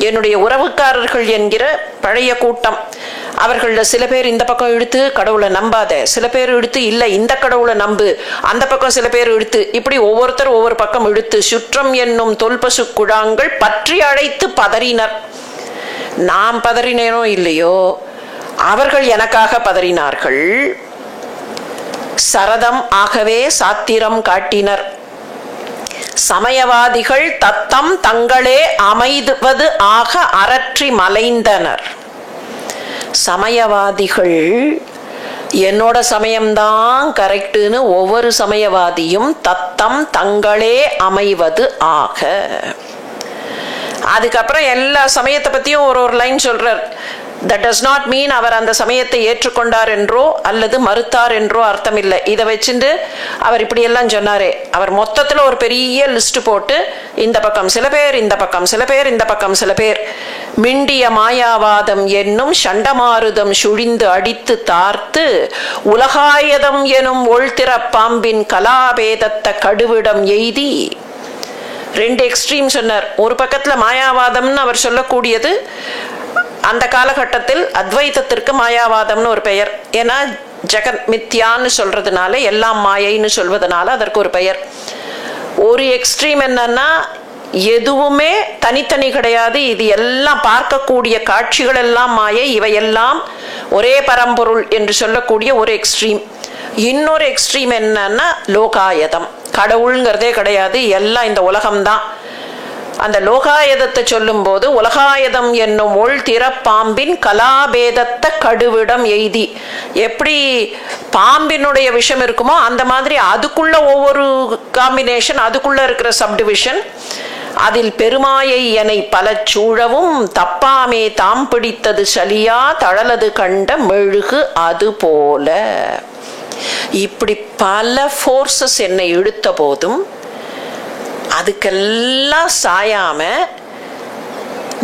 என்னுடைய உறவுக்காரர்கள் என்கிற பழைய கூட்டம், அவர்கள சில பேர் இந்த பக்கம் இழுத்து கடவுளை நம்பாத, சில பேர் இழுத்து இல்லை இந்த கடவுளை நம்பு, அந்த பக்கம் சில பேர் இழுத்து, இப்படி ஒவ்வொருத்தர் ஒவ்வொரு பக்கம் இழுத்து சுற்றம் என்னும் தொல்பசு குழாங்கள் பற்றி அழைத்து பதறினர். நாம் பதறினேனோ இல்லையோ, அவர்கள் எனக்காக பதறினார்கள். சரதம் ஆகவே சாத்திரம் காட்டினர். சமயவாதிகள் தத்தம் தங்களே அமைவது ஆக அரற்றி மலைந்தனர். சமயவாதிகள் என்னோட சமயம்தான் கரெக்டுன்னு ஒவ்வொரு சமயவாதியும் தத்தம் தங்களே அமைவது ஆக. அதுக்கப்புறம் எல்லா சமயத்தை பத்தியும் ஒரு லைன் சொல்றார். That does not mean அவர் அந்த சமயத்தை ஏற்றுக்கொண்டார் என்றோ அல்லது மறுத்தார் என்றோ அர்த்தம் இல்லை. இதை வச்சுட்டு அவர் இப்படி எல்லாம் சொன்னாரே, அவர் மொத்தத்துல ஒரு பெரிய லிஸ்ட் போட்டு இந்த பக்கம் சில பேர், இந்த பக்கம் சில பேர், இந்த பக்கம் சில பேர், மிண்டிய மாயாவாதம் என்னும் சண்டமாருதம் சுழிந்து அடித்து தார்த்து உலகாயதம் எனும் ஒழ்திற பாம்பின் கலாபேதத்த கடுவிடம் எய்தி. 2 எக்ஸ்ட்ரீம் சொன்னார். ஒரு பக்கத்துல மாயாவாதம்னு அவர் சொல்லக்கூடியது, அந்த காலகட்டத்தில் அத்வைதத்திற்கு மாயாவாதம்னு ஒரு பெயர். ஏன்னா ஜெகத் மித்யான்னு சொல்றதுனால, எல்லாம் மாயைன்னு சொல்வதனால அதற்கு ஒரு பெயர். ஒரு எக்ஸ்ட்ரீம் என்னன்னா, எதுவுமே தனித்தனி கிடையாது, இது எல்லாம் பார்க்கக்கூடிய காட்சிகள் எல்லாம் மாயை, இவையெல்லாம் ஒரே பரம்பொருள் என்று சொல்லக்கூடிய ஒரு எக்ஸ்ட்ரீம். இன்னொரு எக்ஸ்ட்ரீம் என்னன்னா லோகாயதம், கடவுள்ங்கிறதே கிடையாது, எல்லாம் இந்த உலகம்தான். அந்த லோகாயதத்தை சொல்லும் போது உலகாயதம் என்னும் ஒள் திறப்பாம்பின் கலாபேதத்த கடுவிடம் எய்தி, எப்படி பாம்பினுடைய விஷம் இருக்குமோ அந்த மாதிரி அதுக்குள்ள ஒவ்வொரு காம்பினேஷன், அதுக்குள்ள இருக்கிற சப்டிவிஷன், அதில் பெருமாயை எனை பல சூழவும் தப்பாமே தாம் பிடித்தது சலியா தழலது கண்ட மெழுகு அது போல. இப்படி பல ஃபோர்ஸஸ் என்னை இழுத்த போதும் அதுக்கெல்லாம் சாயாம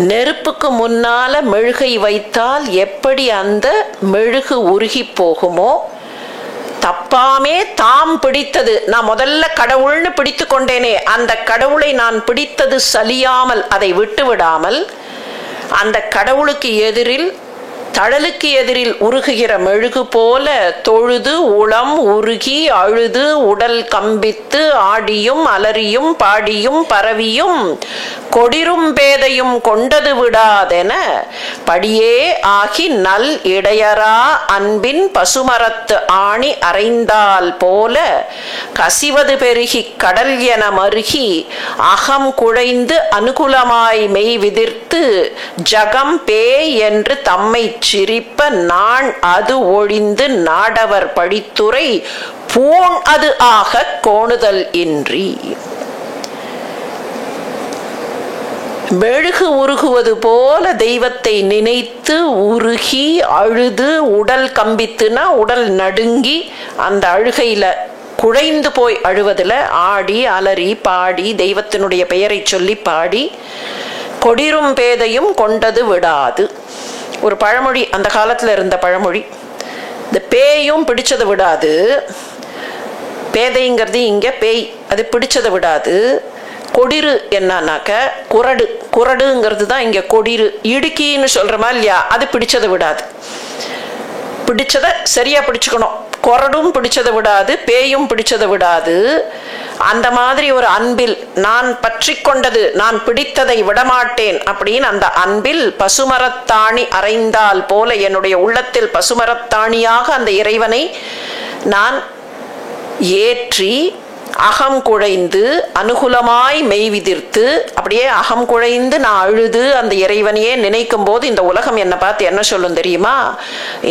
நெருப்புக்கு முன்னால மெழுகை வைத்தால் எப்படி அந்த மெழுகு உருகி போகுமோ, தப்பாமே தாம் பிடித்தது, நான் முதல்ல கடவுள்னு பிடித்து கொண்டேனே, அந்த கடவுளை நான் பிடித்தது சலியாமல் அதை விட்டு விடாமல் அந்த கடவுளுக்கு எதிரில் தழலுக்கு எதிரில் உருகுகிற மெழுகு போல தொழுது உளம் உருகி அழுது உடல் கம்பித்து ஆடியும் அலறியும் பாடியும் பரவியும் கொடிரும் பேதையும் கொண்டது விடாதென படியே ஆகி நல் இடையரா அன்பின் பசுமரத்து ஆணி அறைந்தால் போல கசிவது பெருகி கடல் என மருகி அகம் குழைந்து அனுகூலமாய் மெய் விதிர்த்து ஜகம் பே என்று தம்மை சிரிப்ப நான் அது ஒழிந்து நாடவர் படித்துறை பூண் அது ஆக கோணுதல் இன்றி. மெழுகு உருகுவது போல தெய்வத்தை நினைத்து உருகி அழுது உடல் கம்பித்துனா உடல் நடுங்கி அந்த அழுகையில குழைந்து போய் அழுவதில் ஆடி அலறி பாடி தெய்வத்தினுடைய பெயரை சொல்லி பாடி கொடிரும் பேதையும் கொண்டது விடாது. ஒரு பழமொழி, அந்த காலத்தில் இருந்த பழமொழி, இந்த பேயும் பிடிச்சதை விடாது, பேதைங்கிறது இங்கே பேய், அது பிடிச்சதை விடாது. கொடிரு என்னன்னாக்க குரடு, குரடுங்கிறது தான் இங்கே கொடிரு, இடுக்கின்னு சொல்கிறோமா இல்லையா, அது பிடிச்சதை விடாது. பிடிச்சதை சரியாக பிடிச்சுக்கணும், கொரடும் பிடிச்சதை விடாது, பேயும் பிடிச்சதை விடாது. அந்த மாதிரி ஒரு அன்பில் நான் பற்றி கொண்டது, நான் பிடித்ததை விடமாட்டேன் அப்படின்னு அந்த அன்பில் பசுமரத்தாணி அறைந்தால் போல என்னுடைய உள்ளத்தில் பசுமரத்தாணியாக அந்த இறைவனை நான் ஏற்றி அகம் குழைந்து அனுகூலமாய் மெய் விதிர்த்து, அப்படியே அகம் குழைந்து நான் அழுது அந்த இறைவனையே நினைக்கும் போது இந்த உலகம் என்னை பார்த்து என்ன சொல்லும் தெரியுமா?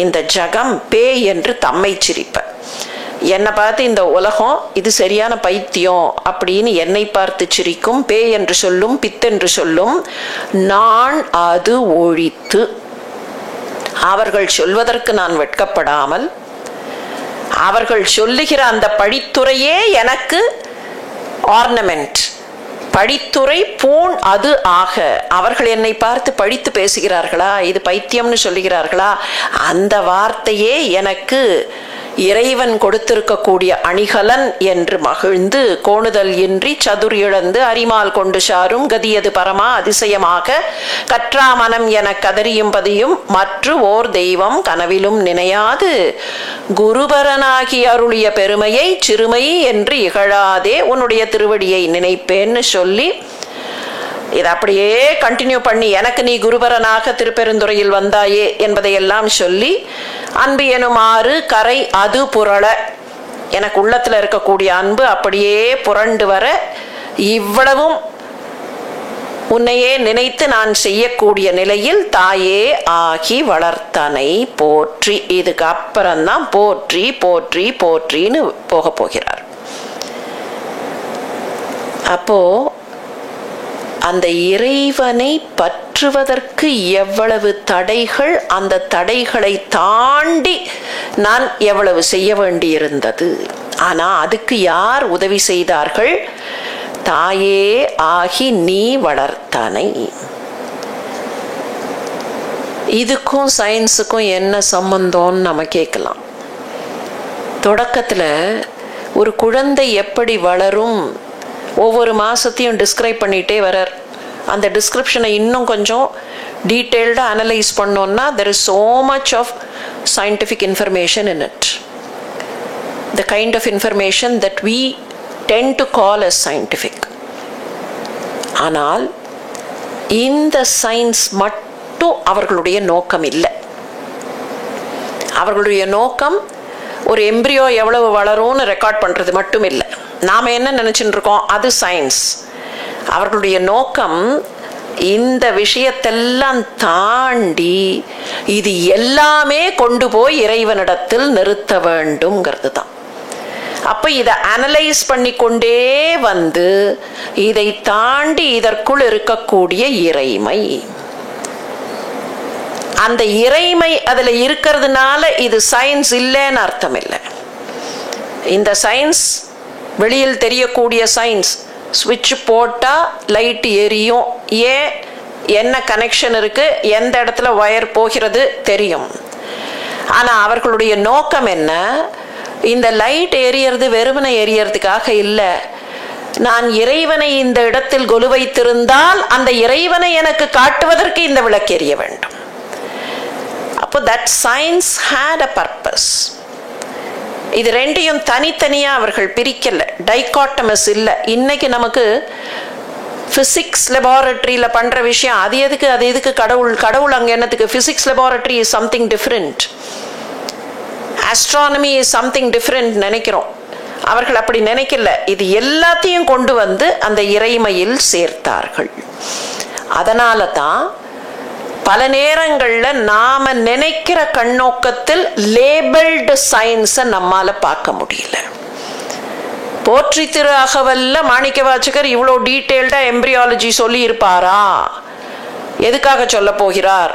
இந்த ஜகம் பே என்று தம்மை சிரிப்ப. என்னை பார்த்து இந்த உலகம் இது சரியான பைத்தியம் அப்படின்னு என்னை பார்த்து சிரிக்கும், பே என்று சொல்லும், பித்தென்று சொல்லும். நான் அது ஒழித்து, அவர்கள் சொல்வதற்கு நான் வெட்கப்படாமல், அவர்கள் சொல்லுகிற அந்த படித்துறையே எனக்கு ஆர்னமெண்ட், படித்துறை பூண் அது ஆக. அவர்கள் என்னை பார்த்து படித்து பேசுகிறார்களா, இது பைத்தியம்னு சொல்லுகிறார்களா, அந்த வார்த்தையே எனக்கு இறைவன் கொடுத்திருக்கக்கூடிய அணிகலன் என்று மகிழ்ந்து கோணுதல் இன்றி சதுர் இழந்து அரிமால் கொண்டு சாரும் கதியது பரமா அதிசயமாக கற்றா மனம் என கதறியும் பதியும் மற்ற ஓர் தெய்வம் கனவிலும் நினையாது குருபரனாகி அருளிய பெருமையை சிறுமை என்று இகழாதே உன்னுடைய திருவடியை நினைப்பேன்னு சொல்லி இதை அப்படியே கண்டினியூ பண்ணி எனக்கு நீ குருபரனாக திருப்பெருந்துறையில் வந்தாயே என்பதையெல்லாம் சொல்லி அன்பு எனுமாறு கரை அது புரள, எனக்கு உள்ளத்தில் இருக்கக்கூடிய அன்பு அப்படியே புரண்டு வர இவ்வளவும் உன்னையே நினைத்து நான் செய்யக்கூடிய நிலையில் தாயே ஆகி வளர்த்தனை போற்றி. இதுக்கு அப்புறம்தான் போற்றி போற்றி போற்றின்னு போக போகிறார். அப்போ அந்த இறைவனை பற்றுவதற்கு எவ்வளவு தடைகள், அந்த தடைகளை தாண்டி நான் எவ்வளவு செய்ய வேண்டியிருந்தது. ஆனா அதுக்கு யார் உதவி செய்தார்கள்? தாயே ஆகி நீ வளர்த்தனை. இதுக்கும் சயின்ஸுக்கும் என்ன சம்பந்தம்னு நம்ம கேட்கலாம். தொடக்கத்துல ஒரு குழந்தை எப்படி வளரும் ஒவ்வொரு மாசத்தையும் டிஸ்கிரைப் பண்ணிட்டே வரார். அந்த டிஸ்கிரிப்ஷனை இன்னும் கொஞ்சம் டீட்டெயில்டாக அனலைஸ் பண்ணோம்னா there is so much of scientific information in it. The kind of information that we tend to call as scientific. ஆனால் இந்த சயின்ஸ் மட்டும் அவர்களுடைய நோக்கம் இல்லை. அவர்களுடைய நோக்கம் ஒரு எம்பிரியோ எவ்வளவு வளரும்னு ரெக்கார்ட் பண்ணுறது மட்டும் இல்லை. நாம் என்ன நினச்சிட்டு இருக்கோம், அது சயின்ஸ். அவர்களுடைய நோக்கம் இந்த விஷயத்தெல்லாம் தாண்டி இது எல்லாமே கொண்டு போய் இறைவனிடத்தில் நிறுத்த வேண்டும்ங்கிறது தான். அப்போ இதை அனலைஸ் பண்ணி கொண்டே வந்து இதை தாண்டி இதற்குள் இருக்கக்கூடிய இறைமை, அந்த இறைமை அதில் இருக்கிறதுனால இது சயின்ஸ் இல்லைன்னு அர்த்தம் இல்லை. இந்த சயின்ஸ் வெளியில் தெரியக்கூடிய சயின்ஸ் ஸ்விட்ச் போட்டால் லைட் எரியும். ஏன்? என்ன கனெக்ஷன் இருக்குது, எந்த இடத்துல ஒயர் போகிறது தெரியும். ஆனால் அவர்களுடைய நோக்கம் என்ன? இந்த லைட் எரியறது வெறுமனை எரியறதுக்காக இல்லை. நான் இறைவனை இந்த இடத்தில் கொலு வைத்திருந்தால் அந்த இறைவனை எனக்கு காட்டுவதற்கு இந்த விளக்கு எரிய வேண்டும். அப்போ that science had a purpose. இது ரெண்டையும் தனித்தனியாக அவர்கள் பிரிக்கலை, டைகாட்டமஸ் இல்லை. இன்னைக்கு நமக்கு ஃபிசிக்ஸ் லெபார்டரியில் பண்ணுற விஷயம் அது எதுக்கு கடவுள் அங்கே என்னத்துக்கு? Physics laboratory is something different, astronomy is something different நினைக்கிறோம். அவர்கள் அப்படி நினைக்கல. இது எல்லாத்தையும் கொண்டு வந்து அந்த இறைமையில் சேர்த்தார்கள். அதனால தான் பல நேரங்களில் நாம நினைக்கிற கண்ணோக்கத்தில் லேபிள்டு சயின்ஸை நம்மால பார்க்க முடியல. போற்றி திரு அகவல்ல மாணிக்க வாசகர் இவ்வளோ டீட்டெயில்டா எம்பிரியாலஜி சொல்லி இருப்பாரா? எதுக்காக சொல்ல போகிறார்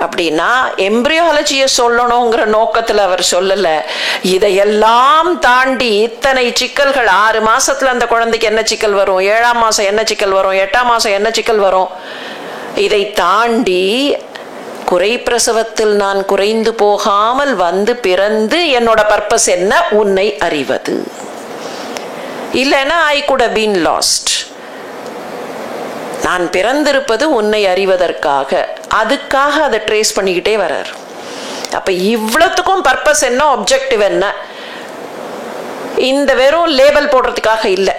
அப்படின்னா, எம்பிரியாலஜியை சொல்லணுங்கிற நோக்கத்தில் அவர் சொல்லலை. இதையெல்லாம் தாண்டி இத்தனை சிக்கல்கள், 6 மாசத்துல அந்த குழந்தைக்கு என்ன சிக்கல் வரும், 7ஆம் மாசம் என்ன சிக்கல் வரும், 8ஆம் மாசம் என்ன சிக்கல் வரும், இதை தாண்டி குறை பிரசவத்தில் நான் குறைந்து போகாமல் வந்து பிறந்து என்னோட பர்பஸ் என்ன? உன்னை அறிவது. இல்லைன்னா I could have been lost. நான் பிறந்திருப்பது உன்னை அறிவதற்காக, அதுக்காக அதை ட்ரேஸ் பண்ணிக்கிட்டே வர்றார். அப்ப இவ்வளவுக்கும் பர்பஸ் என்ன, ஆப்ஜெக்டிவ் என்ன? இந்த வெறும் லேபல் போடுறதுக்காக இல்லை.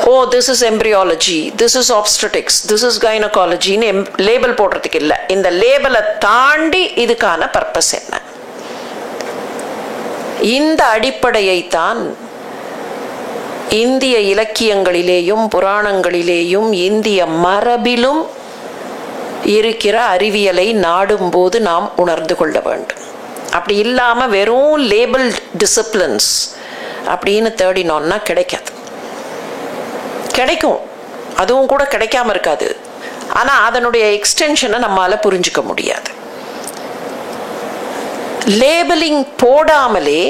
Oh this is embryology, this is obstetrics, this is கைனகாலஜின்னு லேபல் போடுறதுக்கு இல்லை. இந்த லேபலை தாண்டி இதுக்கான பர்பஸ் என்ன? இந்த அடிப்படையைத்தான் இந்திய இலக்கியங்களிலேயும் புராணங்களிலேயும் இந்திய மரபிலும் இருக்கிற அறிவியலை நாடும்போது நாம் உணர்ந்து கொள்ள வேண்டும். அப்படி இல்லாமல் வெறும் லேபிள் டிசிப்ளின்ஸ் அப்படின்னு தேடினோன்னா கிடைக்காது. கிடைக்கும், அதுவும் கூட கிடைக்காம இருக்காது. ஆனால் அதனுடைய எக்ஸ்டென்ஷனை நம்மால் புரிஞ்சுக்க முடியாது. லேபிளிங் போடாமலே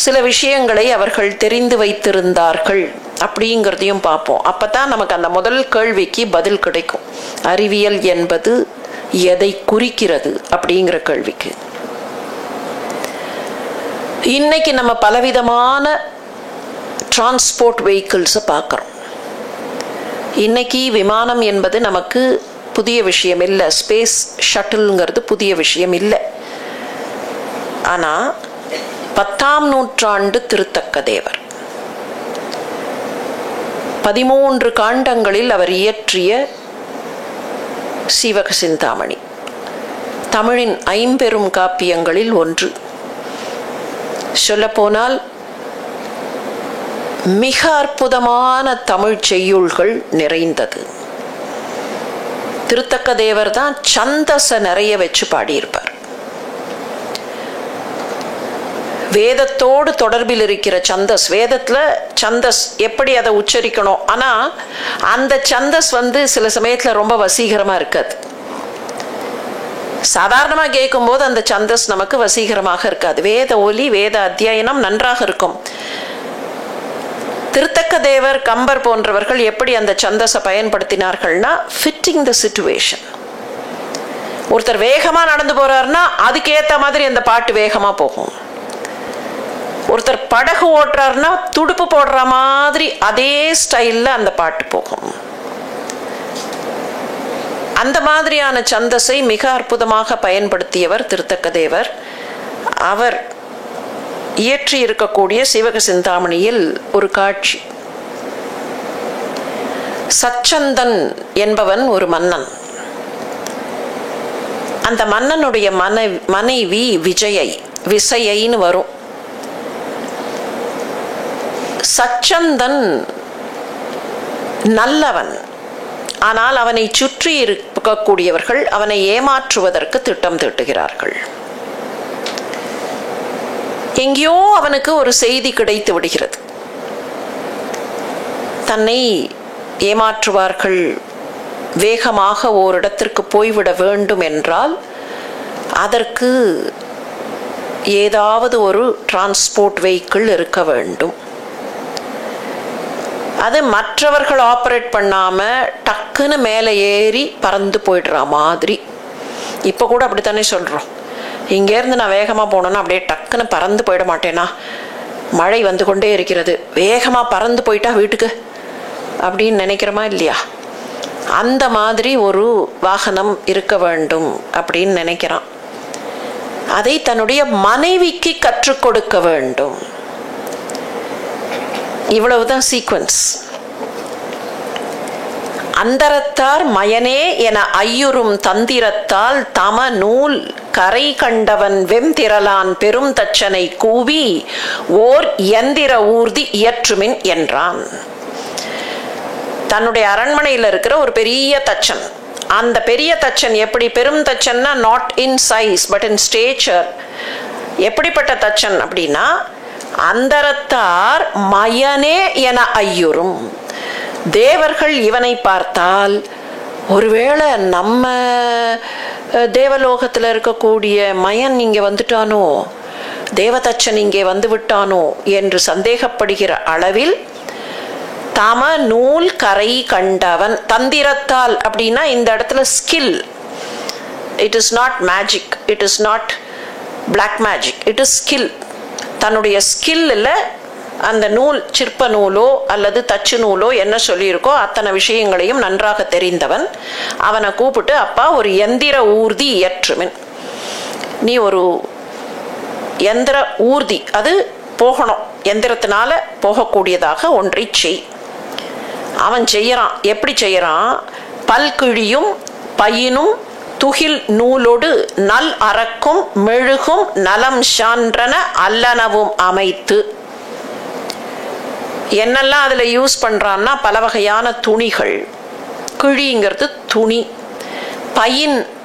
சில விஷயங்களை அவர்கள் தெரிந்து வைத்திருந்தார்கள் அப்படிங்கிறதையும் பார்ப்போம். அப்பதான் நமக்கு அந்த முதல் கேள்விக்கு பதில் கிடைக்கும். அறிவியல் என்பது எதை குறிக்கிறது அப்படிங்கிற கேள்விக்கு. இன்னைக்கு நம்ம பலவிதமான டிரான்ஸ்போர்ட் வெஹிக்கிள்ஸை பார்க்குறோம். இன்னைக்கு விமானம் என்பது நமக்கு புதிய விஷயம் இல்லை, ஸ்பேஸ் ஷட்டில்ங்கிறது புதிய விஷயம் இல்லை. ஆனால் 10ஆம் நூற்றாண்டு திருத்தக்க தேவர் 13 காண்டங்களில் அவர் இயற்றிய சீவக சிந்தாமணி தமிழின் 50 காப்பியங்களில் ஒன்று. சொல்லப்போனால் மிக அற்புதமான தமிழ் செய்யுள்கள் நிறைந்தது. திருத்தக்க தேவர் தான் சந்தஸை நிறைய வச்சு பாடியிருப்பார். வேதத்தோடு தொடர்பில் இருக்கிற சந்தஸ், வேதத்தில் சந்தஸ் எப்படி அதை உச்சரிக்கணும், ஆனால் அந்த சந்தஸ் சில சமயத்தில் ரொம்ப வசீகரமாக இருக்காது. சாதாரணமாக கேட்கும்போது அந்த சந்தஸ் நமக்கு வசீகரமாக இருக்காது. வேத ஒலி, வேத அத்தியாயனம் நன்றாக இருக்கும். திருத்தக்க தேவர், கம்பர் போன்றவர்கள் எப்படி அந்த சந்தஸை பயன்படுத்தினார்கள்னா, ஃபிட்டிங் த சிச்சுவேஷன். ஒருத்தர் வேகமாக நடந்து போறாருன்னா அதுக்கேற்ற மாதிரி அந்த பாட்டு வேகமாக போகும். ஒருத்தர் படகு ஓட்டுறாருன்னா துடுப்பு போடுற மாதிரி அதே ஸ்டைலில் அந்த பாட்டு போகும். அந்த மாதிரியான சந்தஸை மிக அற்புதமாக பயன்படுத்தியவர் திருத்தக்க தேவர். அவர் இயற்றி இருக்கக்கூடிய சீவக சிந்தாமணியில் ஒரு காட்சி. சச்சந்தன் என்பவன் ஒரு மன்னன். அந்த மன்னனுடைய மனைவி விசையைன்னு வரும். சச்சந்தன் நல்லவன். ஆனால் அவனை சுற்றி இருக்கக்கூடியவர்கள் அவனை ஏமாற்றுவதற்கு திட்டம் தீட்டுகிறார்கள். எங்கேயோ அவனுக்கு ஒரு செய்தி கிடைத்து விடுகிறது. தன்னை ஏமாற்றுவார்கள், வேகமாக ஓரிடத்திற்கு போய்விட வேண்டும் என்றால் அதற்கு ஏதாவது ஒரு டிரான்ஸ்போர்ட் வெஹிக்கிள் இருக்க வேண்டும். அது மற்றவர்கள் ஆப்ரேட் பண்ணாமல் டக்குன்னு மேலே ஏறி பறந்து போயிடுற மாதிரி. இப்போ கூட அப்படித்தானே சொல்கிறோம். இங்கேருந்து நான் வேகமாக போனேன்னா அப்படியே டக்குன்னு பறந்து போயிட மாட்டேனா? மழை வந்து கொண்டே இருக்கிறது, வேகமாக பறந்து போயிட்டா வீட்டுக்கு அப்படின்னு நினைக்கிறோமா இல்லையா? அந்த மாதிரி ஒரு வாகனம் இருக்க வேண்டும் அப்படின்னு நினைக்கிறான். அதை தன்னுடைய மனைவிக்கு கற்றுக் கொடுக்க வேண்டும். இவ்வளவுதான் சீக்வன்ஸ். அந்தரத்தார் மயனே என ஐயுறும் தந்திரத்தால் தம நூல் கரை கண்டவன் வெம்திரலான் பெரும் தச்சனை கூவி ஓர் யந்திர ஊர்தி இயற்றுமின் என்றான். தன்னுடைய அரண்மனையில் இருக்கிற ஒரு பெரிய தச்சன், அந்த பெரிய தச்சன் எப்படி, பெரும் தச்சன்னா not in size but in stature. எப்படிப்பட்ட தச்சன் அப்படின்னா, அந்தரத்தார் மயனே என ஐயுறும். தேவர்கள் இவனை பார்த்தால் ஒருவேளை நம்ம தேவலோகத்தில் இருக்கக்கூடிய மயன் இங்கே வந்துட்டானோ, தேவதச்சன் இங்கே வந்து விட்டானோ என்று சந்தேகப்படுகிற அளவில் தம நூல் கரை கண்டவன். தந்திரத்தால் அப்படின்னா இந்த இடத்துல skill. It is not magic, it is not black magic, it is skill. தன்னுடைய ஸ்கில்லில் அந்த நூல், சிற்ப நூலோ அல்லது தச்சு நூலோ என்ன சொல்லியிருக்கோ அத்தனை விஷயங்களையும் நன்றாக தெரிந்தவன். அவனை கூப்பிட்டு, அப்பா ஒரு எந்திர ஊர்தி இயற்றுமின், நீ ஒரு எந்திர ஊர்தி, அது போகணும், எந்திரத்தினால போகக்கூடியதாக ஒன்றை செய். அவன் செய்யறான். எப்படி செய்யறான்? பல்கிழியும் பையினும் துகில் நூலோடு நல் அரக்கும் மெழுகும் நலம் சான்றன அல்லனவும் அமைத்து. என்னெல்லாம் அதில் யூஸ் பண்ணுறான்னா, பல வகையான துணிகள். கிழிங்கிறது துணி.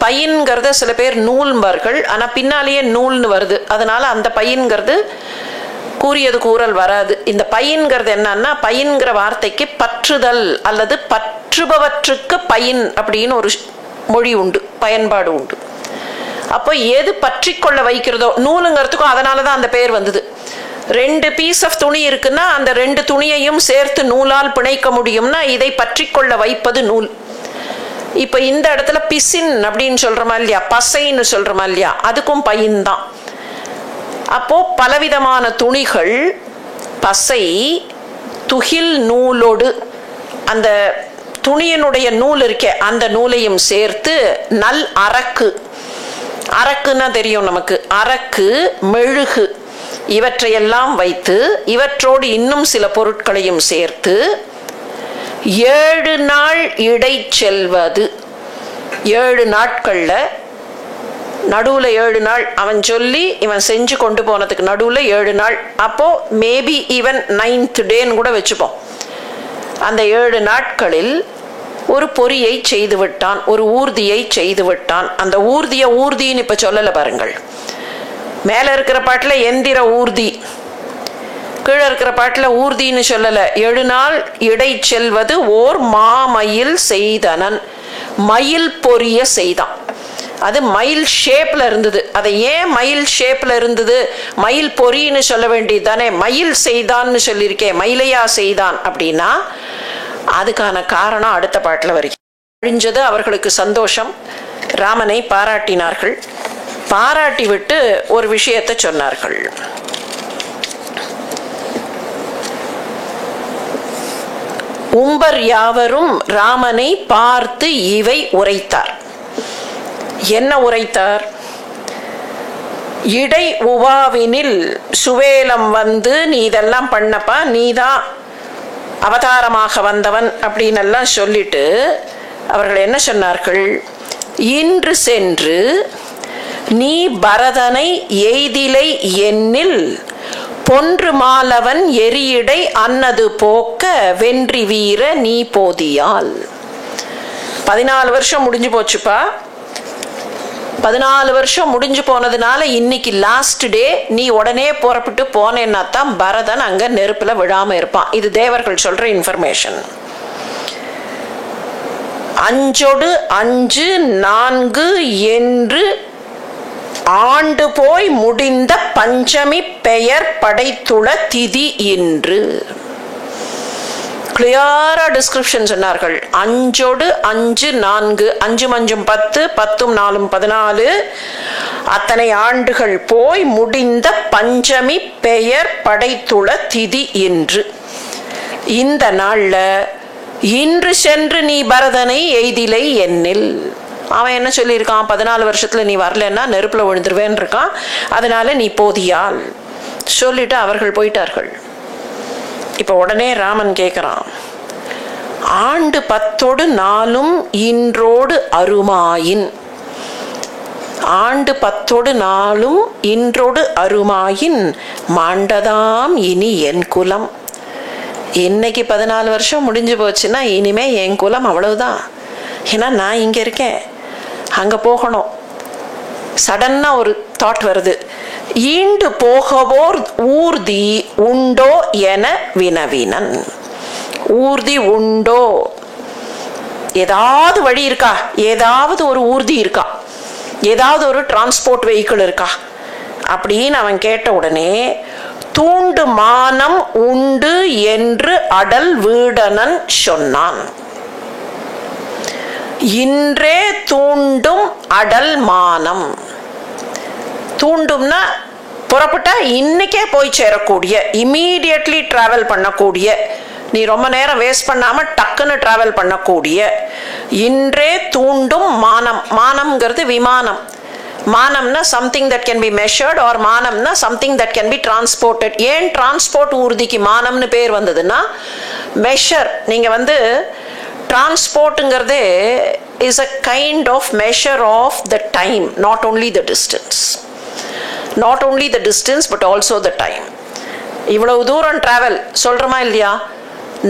பையன்கிறத சில பேர் நூல்பர்கள், ஆனால் பின்னாலேயே நூல்னு வருது, அதனால அந்த பையன்கிறது கூறியது கூறல் வராது. இந்த பையன்கிறது என்னன்னா, பையன்கிற வார்த்தைக்கு பற்றுதல் அல்லது பற்றுபவற்றுக்கு பையன் அப்படின்னு ஒரு மொழி உண்டு, பயன்பாடு உண்டு. அப்போ எது பற்றி கொள்ள வைக்கிறதோ, நூலுங்கிறதுக்கும் அதனால தான் அந்த பெயர் வந்தது. 2 பீஸ் ஆஃப் துணி இருக்குன்னா அந்த 2 துணியையும் சேர்த்து நூலால் பிணைக்க முடியும்னா இதை பற்றி கொள்ள வைப்பது நூல். இப்போ இந்த இடத்துல பிசின் அப்படின்னு சொல்றோமா இல்லையா, பசைன்னு சொல்றோமா இல்லையா, அதுக்கும் பையன் தான். அப்போ பலவிதமான துணிகள், பசை, துகில் நூலோடு, அந்த துணியினுடைய நூல் இருக்கே அந்த நூலையும் சேர்த்து நல் அரக்கு, அரக்குன்னா தெரியும் நமக்கு, அரக்கு, மெழுகு, இவற்றையெல்லாம் வைத்து இவற்றோடு இன்னும் சில பொருட்களையும் சேர்த்து 7 நாள் இடை செல்வது. 7 நாட்கள்ல, நடுவில் 7 நாள் அவன் சொல்லி இவன் செஞ்சு கொண்டு போனதுக்கு நடுவில் 7 நாள். அப்போ மேபி ஈவன் 9th டேன்னு கூட வச்சுப்போம். அந்த 7 நாட்களில் ஒரு பொறியை செய்து விட்டான், ஒரு ஊர்தியை செய்து விட்டான். அந்த ஊர்தின்னு இப்ப சொல்லல பாருங்கள். மேல இருக்கிற பாட்டுல எந்திர ஊர்தி, கீழே இருக்கிற பாட்டுல ஊர்தின்னு சொல்லல. 7 நாள் இடை செல்வது ஓர் மாமயில் செய்தனன், மயில் பொரிய செய்தான். அது மயில் ஷேப்ல இருந்தது. அதை ஏன் மயில் ஷேப்ல இருந்தது, மயில் பொறின்னு சொல்ல வேண்டியது தானே, மயில் செய்தான்னு சொல்லியிருக்கேன், மயிலையா செய்தான் அப்படின்னா அதுக்கான காரணம் அடுத்த பாட்டுல வருகிறது. அழிஞ்சது அவர்களுக்கு சந்தோஷம். ராமனை பாராட்டினார்கள். பாராட்டி விட்டு ஒரு விஷயத்தை சொன்னார்கள். உம்பர் யாவரும் ராமனை பார்த்து இவை உரைத்தார். என்ன உரைத்தார்? இடை உவாவினில் சுவேலம் வந்து நீ இதெல்லாம் பண்ணப்பா, நீதான் அவதாரமாக வந்தவன் அப்படின்னு எல்லாம் சொல்லிட்டு அவர்கள் என்ன சொன்னார்கள்? இன்று சென்று நீ பரதனை எய்திலை எண்ணில் பொன்று மாலவன் எரியடை அன்னது போக்க வென்றி வீர நீ போதியால். 14 வருஷம் முடிஞ்சு போச்சுப்பா. 14 வருஷம் முடிஞ்சு போனதுனால இன்னைக்கு லாஸ்ட் டே, நீ உடனே புறப்பட்டு போனேன்னா தான் பரதன் அங்க நெருப்புல விழாம இருப்பான். இது தேவர்கள் சொல்ற இன்ஃபர்மேஷன். 5 5 4 என்று ஆண்டு போய் முடிந்த பஞ்சமி பெயர் படைத்துள திதி இன்று. கிளியரா டிஸ்கிரிப்ஷன் சொன்னார்கள். 5 5 4 5 5 10 10 4 14 அத்தனை ஆண்டுகள் போய் முடிந்த பஞ்சமி பெயர் படைத்துள திதி என்று. இந்த நாள்ல இன்று சென்று நீ பரதனை எய்திலை என்னில். அவன் என்ன சொல்லியிருக்கான்? 14 வருஷத்துல நீ வரலன்னா நெருப்புல விழுந்துருவேன் இருக்கான். அதனால நீ போதியால் சொல்லிட்டு அவர்கள் போயிட்டார்கள். இப்ப உடனே ராமன் கேட்கிறான், ஆண்டு 10 நாளும் இன்றோடு அருமாயின். ஆண்டு 10 நாளும் இன்றோடு அருமாயின் மாண்டதாம் இனி என் குலம். இன்னைக்கு 14 வருஷம் முடிஞ்சு போச்சுன்னா இனிமே என் குலம் அவ்வளவுதான். ஏன்னா நான் இங்க இருக்கேன், அங்க போகணும். சடன்னா ஒரு தாட் வருது, ஈண்டு போகவோர் ஊர்தி உண்டோ என வினவினன். ஊர்தி உண்டோ, ஏதாவது வழி இருக்கா, ஏதாவது ஒரு ஊர்தி இருக்கா, ஏதாவது ஒரு டிரான்ஸ்போர்ட் வெஹிக்கிள் இருக்கா அப்படின்னு அவன் கேட்ட உடனே, தூண்டு மானம் உண்டு என்று அடல் வீடனன் சொன்னான். இன்றே தூண்டும் அடல் மானம். தூண்டும்னா புறப்பட்டா இன்னைக்கே போய் சேரக்கூடிய, இமீடியட்லி டிராவல் பண்ணக்கூடிய, நீ ரொம்ப நேரம் வேஸ்ட் பண்ணாம டக்குன்னு டிராவல் பண்ணக்கூடிய. இன்றே தூண்டும் மானம். மானம்ங்கிறது விமானம். மானம்னா something that can be measured, or மானம்னா something that can be transported. ஏன் டிரான்ஸ்போர்ட் ஊர்திக்கு மானம்னு பேர் வந்ததுன்னா, மெஷர். நீங்க டிரான்ஸ்போர்ட்டுங்கிறதே is a kind of measure of the time, not only the distance. Not only the distance but also the time. இவ்வளவு தூரம் டிராவல் சொல்றோமா இல்லையா?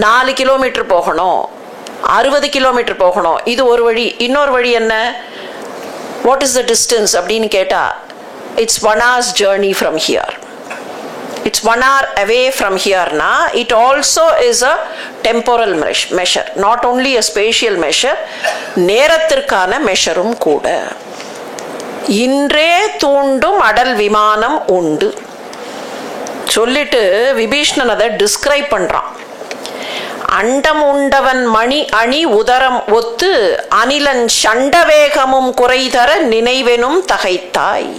4 கிலோமீட்டர் போகணும், 60 கிலோமீட்டர் போகணும், இது ஒரு வழி. இன்னொரு வழி என்ன? வாட் இஸ் த டிஸ்டன்ஸ் அப்படின்னு கேட்டா, it's 1 hour's journey from here. It's 1 hour away from here. Na, it also is a temporal measure, not only a spatial measure, நேரத்திற்கான மெஷரும் கூட. இன்றே தூண்டும் அடல் விமானம் உண்டு சொல்லிட்டு விபீஷ்ணன் அதை டிஸ்கிரைப் பண்றான். அண்டம் உண்டவன் மணி அணி உதரம் ஒத்து அனிலன் சண்டவேகமும் குறைதர நினைவெனும் தகைத்தாய்.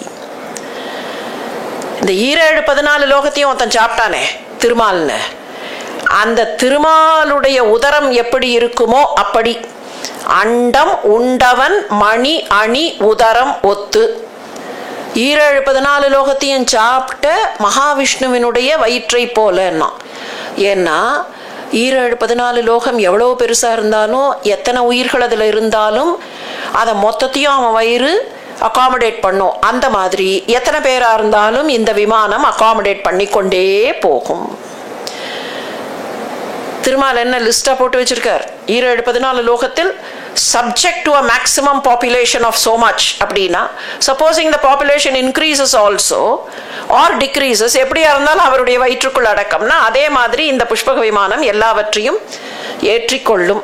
இந்த 14 லோகத்தையும் ஒருத்தன் சாப்பிட்டானே திருமால்னு, அந்த திருமாலுடைய உதரம் எப்படி இருக்குமோ அப்படி அண்டம் உண்டவன் மணி அணி உதரம் ஒத்து 14 லோகத்தையும் சாப்பிட்ட மகாவிஷ்ணுவினுடைய வயிற்றை போலன்னா. ஏன்னா 14 லோகம் எவ்வளோ பெருசா இருந்தாலும், எத்தனை உயிர்கள் அதுல இருந்தாலும், அதை மொத்தத்தையும் அவன் வயிறு அகாமடேட் பண்ணும். அந்த மாதிரி எத்தனை பேரா இருந்தாலும் இந்த விமானம் அகாமடேட் பண்ணி கொண்டே போகும். திருமால் என்ன லிஸ்டா போட்டு வச்சிருக்கார்? 14 லோகத்தில் subject to a maximum population of so much அப்படின்னா, supposing the population increases also or decreases, எப்படியா இருந்தாலும் அவருடைய வயிற்றுக்குள் அடக்கம்னா, அதே மாதிரி இந்த புஷ்பக விமானம் எல்லாவற்றையும் ஏற்றிக்கொள்ளும்.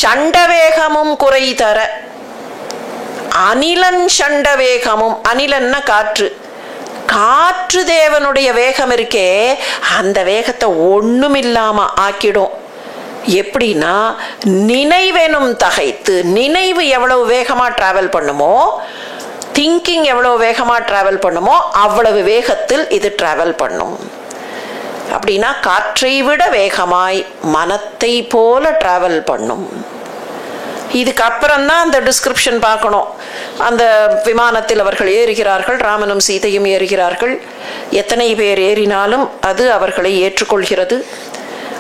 சண்டவேகமும் குறை தர அனிலன் சண்டவேகமும், அனிலன்னா காற்று, காற்று தேவனுடைய வேகம் இருக்கே, அந்த வேகத்தை ஒண்ணுமில்லாம ஆக்கிடும். எப்படின்னா, நினைவெனும் தகைத்து, நினைவு எவ்வளவு வேகமா டிராவல் பண்ணுமோ, திங்கிங் எவ்வளவு வேகமா டிராவல் பண்ணுமோ அவ்வளவு வேகத்தில் இது டிராவல் பண்ணும். அப்படின்னா காற்றை விட வேகமாய் மனத்தை போல டிராவல் பண்ணும். இதுக்கு அப்புறம் தான் அந்த டிஸ்கிரிப்ஷன் பார்க்கணும். அந்த விமானத்தில் அவர்கள் ஏறுகிறார்கள், ராமனும் சீதையும் ஏறுகிறார்கள். எத்தனை பேர் ஏறினாலும் அது அவர்களை ஏற்றுக்கொள்கிறது.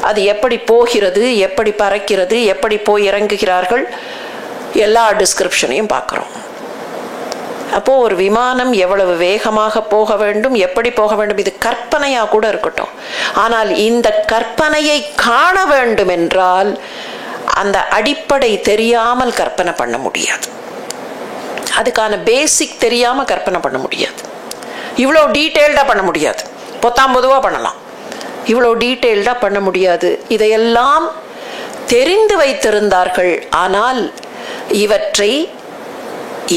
அது எப்படி போகிறது, எப்படி பறக்கிறது, எப்படி போய் இறங்குகிறார்கள், எல்லா டிஸ்கிரிப்ஷனையும் பார்க்குறோம். அப்போ ஒரு விமானம் எவ்வளவு வேகமாக போக வேண்டும், எப்படி போக வேண்டும், இது கற்பனையா கூட இருக்கட்டும். ஆனால் இந்த கற்பனையை காண வேண்டும் என்றால் அந்த அடிப்படை தெரியாமல் கற்பனை பண்ண முடியாது. அதுக்கான பேசிக் தெரியாம கற்பனை பண்ண முடியாது. இவ்வளோ டீட்டெயில்டா பண்ண முடியாது. பொதுவா பண்ணலாம், இவ்வளோ டீட்டெயில்டா பண்ண முடியாது. இதையெல்லாம் தெரிந்து வைத்திருந்தார்கள். ஆனால் இவற்றை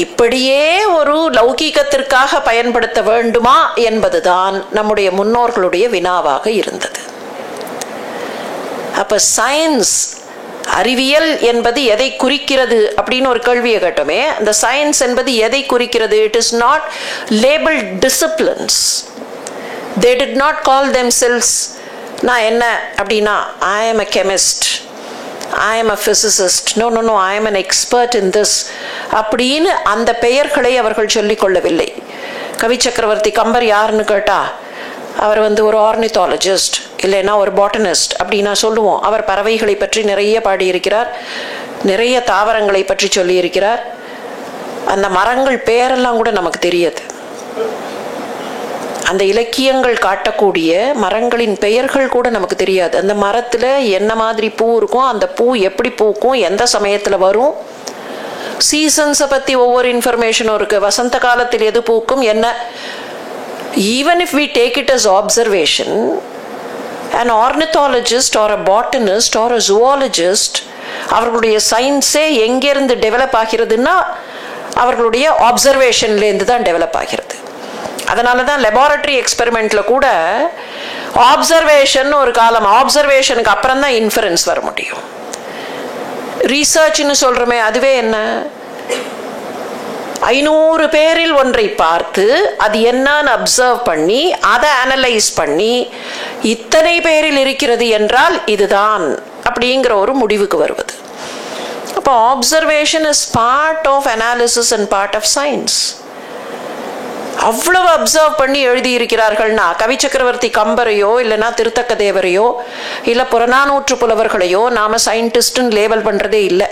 இப்படியே ஒரு லௌகீகத்திற்காக பயன்படுத்த வேண்டுமா என்பதுதான் நம்முடைய முன்னோர்களுடைய வினாவாக இருந்தது. அப்ப சயின்ஸ், அறிவியல் என்பது எதை குறிக்கிறது அப்படின்னு ஒரு கேள்வியை கேட்டோமே. அந்த சயின்ஸ் என்பது எதை குறிக்கிறது? It is not labelled disciplines. They did not call themselves, நான் என்ன அப்படின்னா I am a chemist, I am a physicist, no no no, I am an expert in this அப்படின்னு அந்த பெயர்களை அவர்கள் சொல்லிக் கொள்ளவில்லை. கவி சக்கரவர்த்தி கம்பர் யாருன்னு கேட்டா அவர் ஒரு ஆர்னித்தாலஜிஸ்ட் இல்லைன்னா ஒரு பாட்டனிஸ்ட் அப்படின்னா சொல்லுவோம். அவர் பறவைகளை பற்றி நிறைய பாடியிருக்கிறார், நிறைய தாவரங்களை பற்றி சொல்லியிருக்கிறார். அந்த மரங்கள் பெயரெல்லாம் கூட நமக்கு தெரியாது. அந்த இலக்கியங்கள் காட்டக்கூடிய மரங்களின் பெயர்கள் கூட நமக்கு தெரியாது. அந்த மரத்தில் என்ன மாதிரி பூ இருக்கும், அந்த பூ எப்படி பூக்கும், எந்த சமயத்தில் வரும், சீசன்ஸை பற்றி ஒவ்வொரு இன்ஃபர்மேஷனும் இருக்கு. வசந்த காலத்தில் எது பூக்கும் என்ன. Even if we take it as observation, an ornithologist or a botanist or a zoologist, அவர்களுடைய சயின்ஸே எங்கேருந்து டெவலப் ஆகிறதுன்னா அவர்களுடைய ஆப்சர்வேஷன்லேருந்து தான் டெவலப் ஆகிறது. அதனால தான் லெபார்டரி எக்ஸ்பெரிமெண்ட்ல கூட ஆப்சர்வேஷன் ஒரு காலம், ஆப்சர்வேஷனுக்கு அப்புறம் தான் இன்ஃபரன்ஸ் வர முடியும். ரீசர்ச்னு சொல்றோமே, அதுவே என்ன, 500 பேரில் ஒன்றை பார்த்து அது என்னன்னு அப்சர்வ் பண்ணி அதை அனலைஸ் பண்ணி இத்தனை பேரில் இருக்கிறது என்றால் இதுதான் அப்படிங்கிற ஒரு முடிவுக்கு வருவது. அப்போ observation is part of analysis and part of science. அவ்வளவு அப்சர்வ் பண்ணி எழுதியிருக்கிறார்கள்னா கவி சக்கரவர்த்தி கம்பரையோ இல்லைன்னா திருத்தக்க தேவரையோ இல்லை புறநானூற்று புலவர்களையோ நாம சயின்டிஸ்ட்னு லேபல் பண்றதே இல்லை.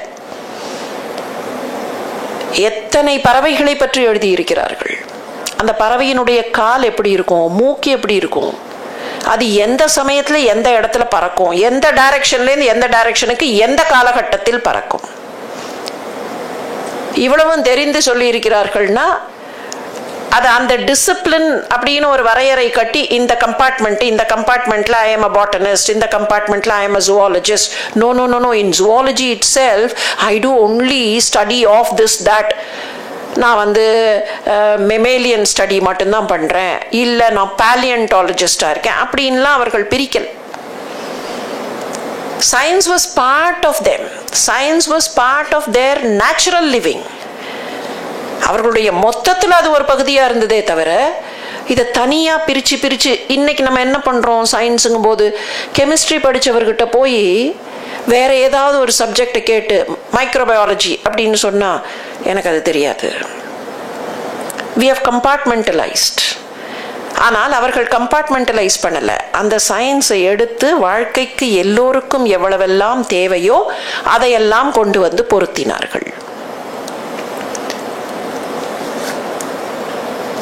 எத்தனை பறவைகளை பற்றி எழுதியிருக்கிறார்கள். அந்த பறவையினுடைய கால் எப்படி இருக்கும், மூக்கு எப்படி இருக்கும், அது எந்த சமயத்துல எந்த இடத்துல பறக்கும், எந்த டைரக்ஷன்லேருந்து எந்த டைரக்ஷனுக்கு எந்த காலகட்டத்தில் பறக்கும், இவ்வளவும் தெரிந்து சொல்லி இருக்கிறார்கள்னா அது அந்த டிசிப்ளின் அப்படின்னு ஒரு வரையறை கட்டி இந்த கம்பார்ட்மெண்ட்ல ஐ எம் அ பாட்டனிஸ்ட், இந்த கம்பார்ட்மெண்ட்ல I am a zoologist. No no no no, in zoology itself I do only study of this that. நான் மெமேலியன் ஸ்டடி மட்டும்தான் பண்றேன், இல்லை நான் பேலியன்டாலஜிஸ்டா இருக்கேன் அப்படின்லாம் அவர்கள் பிரிக்கல். Science was part of them. Science was part of their natural living. அவர்களுடைய மொத்தத்தில் அது ஒரு பகுதியாக இருந்ததே தவிர இதை தனியாக பிரித்து இன்னைக்கு நம்ம என்ன பண்ணுறோம், சயின்ஸுங்கும் போது கெமிஸ்ட்ரி படித்தவர்கிட்ட போய் வேற ஏதாவது ஒரு சப்ஜெக்டை கேட்டு மைக்ரோபயாலஜி அப்படின்னு சொன்னால் எனக்கு அது தெரியாது. we have compartmentalized. ஆனால் அவர்கள் கம்பார்ட்மெண்டலைஸ் பண்ணலை. அந்த சயின்ஸை எடுத்து வாழ்க்கைக்கு எல்லோருக்கும் எவ்வளவெல்லாம் தேவையோ அதையெல்லாம் கொண்டு பொருத்தினார்கள்.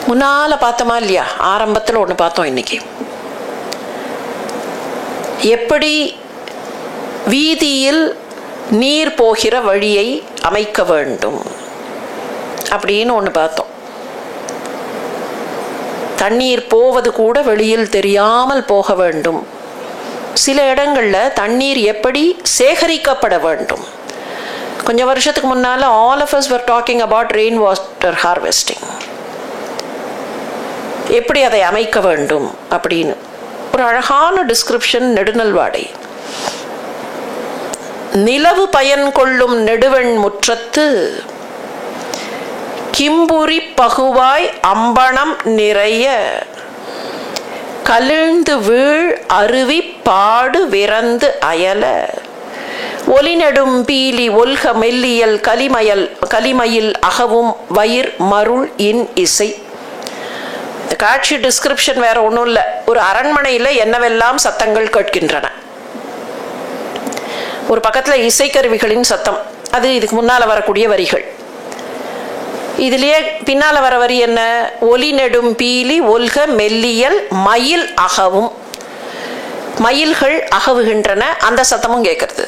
முன்னால பார்த்தோமா இல்லையா, ஆரம்பத்தில் ஒன்று பார்த்தோம். இன்னைக்கு எப்படி வீதியில் நீர் போகிற வழியை அமைக்க வேண்டும் அப்படின்னு ஒன்று பார்த்தோம். தண்ணீர் போவது கூட வெளியில் தெரியாமல் போக வேண்டும். சில இடங்களில் தண்ணீர் எப்படி சேகரிக்கப்பட வேண்டும். கொஞ்சம் வருஷத்துக்கு முன்னால் all of us were talking about rain water harvesting. எப்படி அதை அமைக்க வேண்டும் அப்படின்னு ஒரு அழகான டிஸ்கிரிப்ஷன் நெடுநல்வாடை. நிலவு பயன் கொள்ளும் நெடுவெண் முற்றத்து கிம்புரி பகுவாய் அம்பணம் நிறைய கலிழ்ந்து வீழ் அருவி பாடு விரந்து அயல ஒலிநெடும் பீலி ஒல்க மெல்லியல் கலிமயில் அகவும் வயிர் மருள் இன் இசை. இந்த காட்சி டிஸ்கிரிப்ஷன் வேற ஒன்றும் இல்லை. ஒரு அரண்மனையில் என்னவெல்லாம் சத்தங்கள் கேட்கின்றன. ஒரு பக்கத்தில் இசைக்கருவிகளின் சத்தம், அது இதுக்கு முன்னால் வரக்கூடிய வரிகள். இதுலயே பின்னால வர வரி என்ன, ஒலி நெடும் பீலி ஒல்க மெல்லியல் மயில் அகவும். மயில்கள் அகவுகின்றன, அந்த சத்தமும் கேட்கறது.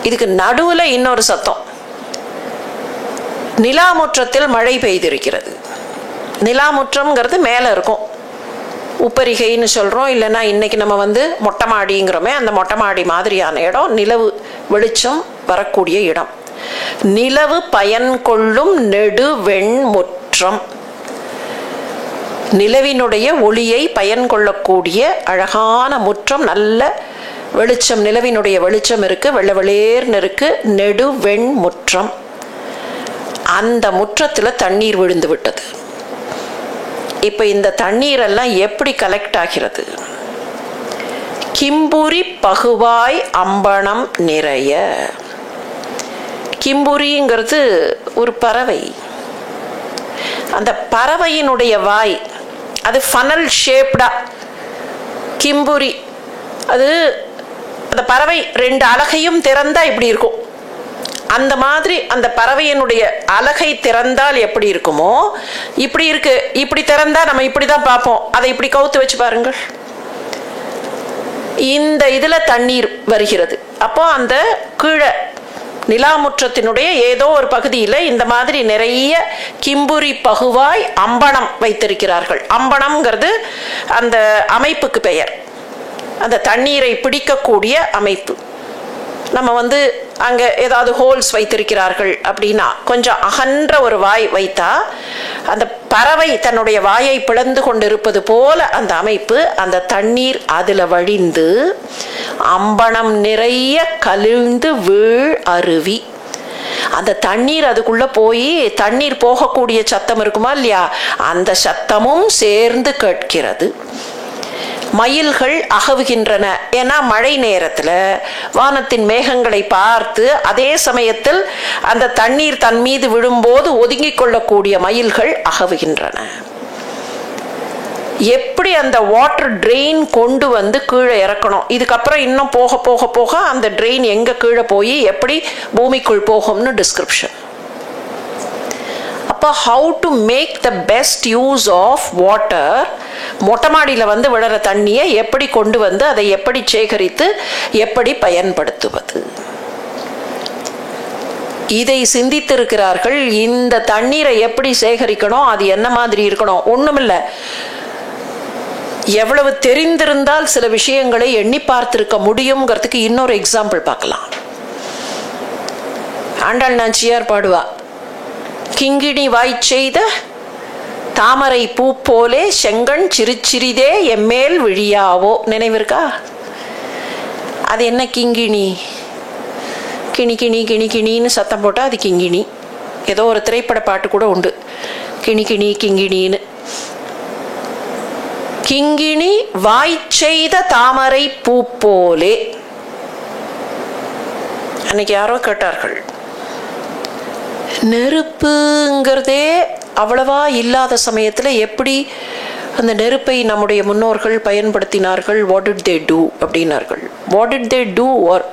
இதுக்கு நடுவுல இன்னொரு சத்தம், நிலாமுற்றத்தில் மழை பெய்திருக்கிறது. நிலாமுற்றம்ங்கிறது மேல இருக்கும், உப்பரிகைன்னு சொல்றோம், இல்லைன்னா இன்னைக்கு நம்ம மொட்டை மாடிங்கிறோமே, அந்த மொட்டை மாடி மாதிரியான இடம், நிலவு வெளிச்சம் வரக்கூடிய இடம். நிலவு பயன் கொள்ளும் நெடுவெண் முற்றம், நிலவினுடைய ஒளியை பயன் கொள்ளக்கூடிய அழகான முற்றம், நல்ல வெளிச்சம், நிலவினுடைய வெளிச்சம் இருக்கு, வெள்ளை வெளியேர்னு இருக்கு, நெடு வெண் முற்றம். அந்த முற்றத்துல தண்ணீர் விழுந்து விட்டது. இப்ப இந்த தண்ணீர் எல்லாம் எப்படி கலெக்ட் ஆகிறது? கிம்புரி பகுவாய் அம்பணம் நிறைய. கிம்புரிங்கிறது ஒரு பறவை. அந்த பறவையினுடைய வாய் அது ஃபனல் ஷேப்டா கிம்புரி. அது அந்த பறவை 2 அலகையும் திறந்தா இப்படி இருக்கும். அந்த மாதிரி அந்த பறவையினுடைய அலகை திறந்தால் எப்படி இருக்குமோ இப்படி இருக்கு. இப்படி திறந்தா நம்ம இப்படிதான் பார்ப்போம். அதை இப்படி கவுத்து வச்சு பாருங்கள். இந்த இதுல தண்ணீர் வருகிறது. அப்போ அந்த கீழே நிலாமுற்றத்தினுடைய ஏதோ ஒரு பகுதியில் இந்த மாதிரி நிறைய கிம்புரி பகுவாய் அம்பணம் வைத்திருக்கிறார்கள். அம்பணம்ங்கிறது அந்த அமைப்புக்கு பெயர். அந்த தண்ணீரை பிடிக்கக்கூடிய அமைப்பு. நம்ம அங்கே ஏதாவது ஹோல்ஸ் வைத்திருக்கிறார்கள் அப்படின்னா கொஞ்சம் அகன்ற ஒரு வாய் வைத்தா அந்த பறவை தன்னுடைய வாயை பிளந்து கொண்டிருப்பது போல அந்த அமைப்பு. அந்த தண்ணீர் அதில் வழிந்து அம்பணம் நிறைய கலிழ்ந்து வீழ் அருவி. அந்த தண்ணீர் அதுக்குள்ள போய் தண்ணீர் போகக்கூடிய சத்தம் இருக்குமா இல்லையா, அந்த சத்தமும் சேர்ந்து கேட்கிறது. மயில்கள் அகவுகின்றன. ஏன்னா மழை நேரத்தில் வானத்தின் மேகங்களை பார்த்து அதே சமயத்தில் அந்த தண்ணீர் தன் மீது விழும்போது ஒதுங்கிக் கொள்ளக்கூடிய மயில்கள் அகவுகின்றன. எப்படி அந்த வாட்டர் ட்ரெயின் கொண்டு கீழே இறக்கணும், இதுக்கப்புறம் இன்னும் போக போக போக அந்த ட்ரெயின் எங்க கீழே போய் எப்படி பூமிக்குள் போகும்னு டிஸ்கிரிப்ஷன். அப்போ how to make the best use of water. மொட்டை மாடியில் விழுற தண்ணியை எப்படி கொண்டு அதை எப்படி சேகரித்து எப்படி பயன்படுத்துவது, இதை சிந்தித்திருக்கிறார்கள். இந்த தண்ணீரை எப்படி சேகரிக்கணும், அது என்ன மாதிரி இருக்கணும். ஒண்ணுமில்லை, எவ்வளவு தெரிந்திருந்தால் சில விஷயங்களை எண்ணி பார்த்திருக்க முடியுங்கிறதுக்கு இன்னொரு எக்ஸாம்பிள் பார்க்கலாம். ஆண்டாள் நாச்சியார் பாடுவா, கிங்கிணி வாய் செய்த தாமரை பூ போலே செங்கண் சிறுச்சிறிதே எம்மேல் விழியாவோ. நினைவிருக்கா? அது என்ன கிங்கிணி? கிணி கிணி கிணி கிணின்னு சத்தம் போட்டா அது கிங்கிணி. ஏதோ ஒரு திரைப்பட பாட்டு கூட உண்டு, கிணி கிணி கிங்கிணின்னு. கிங்கிணி வாய் செய்த தாமரை பூ போலே. அன்னைக்கு யாரோ கேட்டார்கள், நெருப்புங்கிறதே அவ்வளவா இல்லாத சமயத்தில் எப்படி அந்த நெருப்பை நம்முடைய முன்னோர்கள் பயன்படுத்தினார்கள்? வாட் டிட் தே டூ அப்படின்னார்கள். What did they do or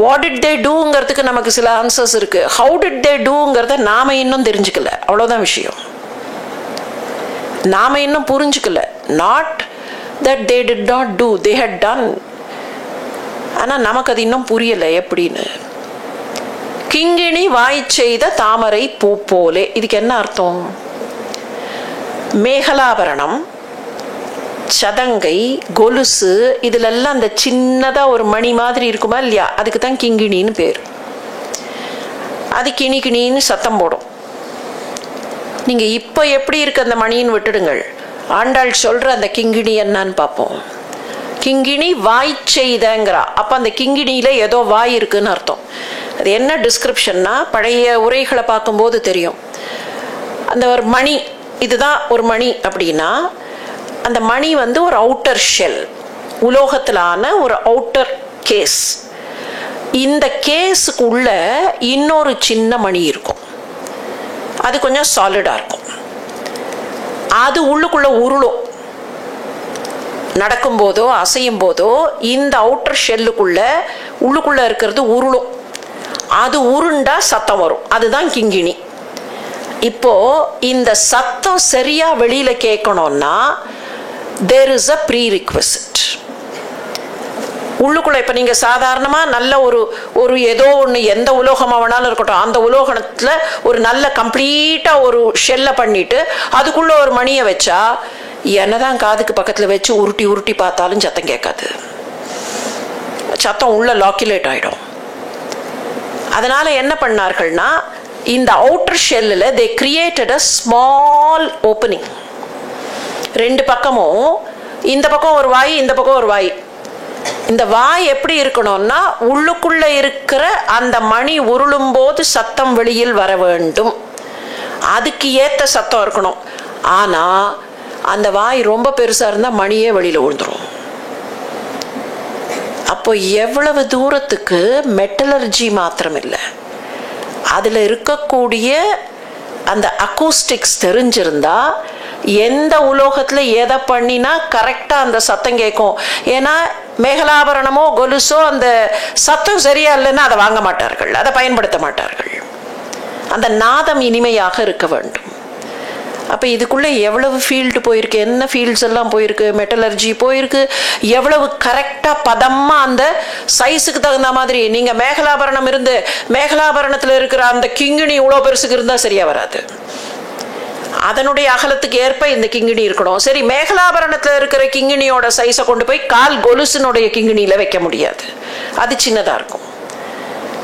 what did they டூங்கிறதுக்கு நமக்கு சில ஆன்சர்ஸ் இருக்கு. ஹவு டிட் தே டூங்கிறத நாம இன்னும் தெரிஞ்சுக்கல, அவ்வளோதான் விஷயம். நாம இன்னும் புரிஞ்சுக்கல. Not that they did not do, they had done. ஆனால் நமக்கு அது இன்னும் புரியலை எப்படின்னு. கிங்கிணி வாய் செய்த தாமரை பூ போலே, இதுக்கு என்ன அர்த்தம்? மேகலாபரணம், சதங்கை, கொலுசு, இதுல எல்லாம் அந்த சின்னதா ஒரு மணி மாதிரி இருக்குமா இல்லையா, அதுக்கு தான் கிங்கிணின்னு பேர். அது கிணி கிணின்னு சத்தம் போடும். நீங்க இப்ப எப்படி இருக்கு அந்த மணின்னு விட்டுடுங்கள். ஆண்டாள் சொல்ற அந்த கிங்கிணி என்னன்னு பார்ப்போம். கிங்கிணி வாய் செய்தங்கிறா. அப்ப அந்த கிங்கிணியில ஏதோ வாய் இருக்குன்னு அர்த்தம். அது என்ன டிஸ்கிரிப்ஷன்னா, பழைய உரைகளை பார்க்கும்போது தெரியும். அந்த ஒரு மணி, இதுதான் ஒரு மணி அப்படின்னா, அந்த மணி ஒரு அவுட்டர் ஷெல், உலோகத்திலான ஒரு அவுட்டர் கேஸ். இந்த கேஸுக்கு உள்ள இன்னொரு சின்ன மணி இருக்கும். அது கொஞ்சம் சாலிடா இருக்கும். அது உள்ளுக்குள்ள உருளும். நடக்கும்போதோ அசையும் போதோ இந்த அவுட்டர் ஷெல்லுக்குள்ள உள்ளுக்குள்ள இருக்கிறது உருளும். அது உருண்டா சத்தம் வரும். அதுதான் கிங்கிணி. இப்போ இந்த சத்தம் சரியா வெளியில கேட்கணும்னா there is a prerequisite. உள்ளுக்குள்ள இப்ப நீங்க சாதாரணமா நல்ல ஒரு ஏதோ ஒண்ணு, எந்த உலோகமா வேணாலும் இருக்கட்டும், அந்த உலோகத்துல ஒரு நல்ல கம்ப்ளீட்டா ஒரு ஷெல்ல பண்ணிட்டு அதுக்குள்ள ஒரு மணியை வச்சா என்னதான் காதுக்கு பக்கத்துல வச்சு உருட்டி உருட்டி பார்த்தாலும் சத்தம் கேட்காது. சத்தம் உள்ள லாக்குலேட் ஆயிடும். அதனால என்ன பண்ணார்கள்னா, இந்த outer ஷெல்லில் they created a small opening. 2 பக்கமும், இந்த பக்கம் ஒரு வாய், இந்த பக்கம் ஒரு வாய். இந்த வாய் எப்படி இருக்கணும்னா உள்ளுக்குள்ள இருக்கிற அந்த மணி உருளும் போது சத்தம் வெளியில் வர வேண்டும், அதுக்கு ஏத்த சத்தம் இருக்கணும். ஆனா அந்த வாய் ரொம்ப பெருசா இருந்தா மணியே வெளியில விழுந்துரும். அப்போ எவ்வளவு தூரத்துக்கு மெட்டலர்ஜி மாத்திரம் இல்லை, அதுல இருக்கக்கூடிய அந்த அக்கூஸ்டிக்ஸ் தெரிஞ்சிருந்தா எந்த உலோகத்துல எதை பண்ணினா கரெக்டா அந்த சத்தம் கேட்கும். ஏன்னா மேகலாபரணமோ கொலுசோ அந்த சத்தம் சரியா இல்லைன்னா அதை வாங்க மாட்டார்கள், அதை பயன்படுத்த மாட்டார்கள். அந்த நாதம் இனிமையாக இருக்க வேண்டும். அப்போ இதுக்குள்ளே எவ்வளவு ஃபீல்டு போயிருக்கு, என்ன ஃபீல்ட்ஸ் எல்லாம் போயிருக்கு, மெட்டலர்ஜி போயிருக்கு, எவ்வளவு கரெக்டாக பதமாக அந்த சைஸுக்கு தகுந்த மாதிரி. நீங்கள் மேகலாபரணம் இருந்து மேகலாபரணத்தில் இருக்கிற அந்த கிங்கிணி இவ்வளோ பெருசுக்கு இருந்தால் சரியாக வராது, அதனுடைய அகலத்துக்கு ஏற்ப இந்த கிங்கிணி இருக்கணும். சரி, மேகலாபரணத்தில் இருக்கிற கிங்கிணியோட சைஸை கொண்டு போய் கால் கொலுசினுடைய கிங்கிணியில் வைக்க முடியாது, அது சின்னதாக இருக்கும்.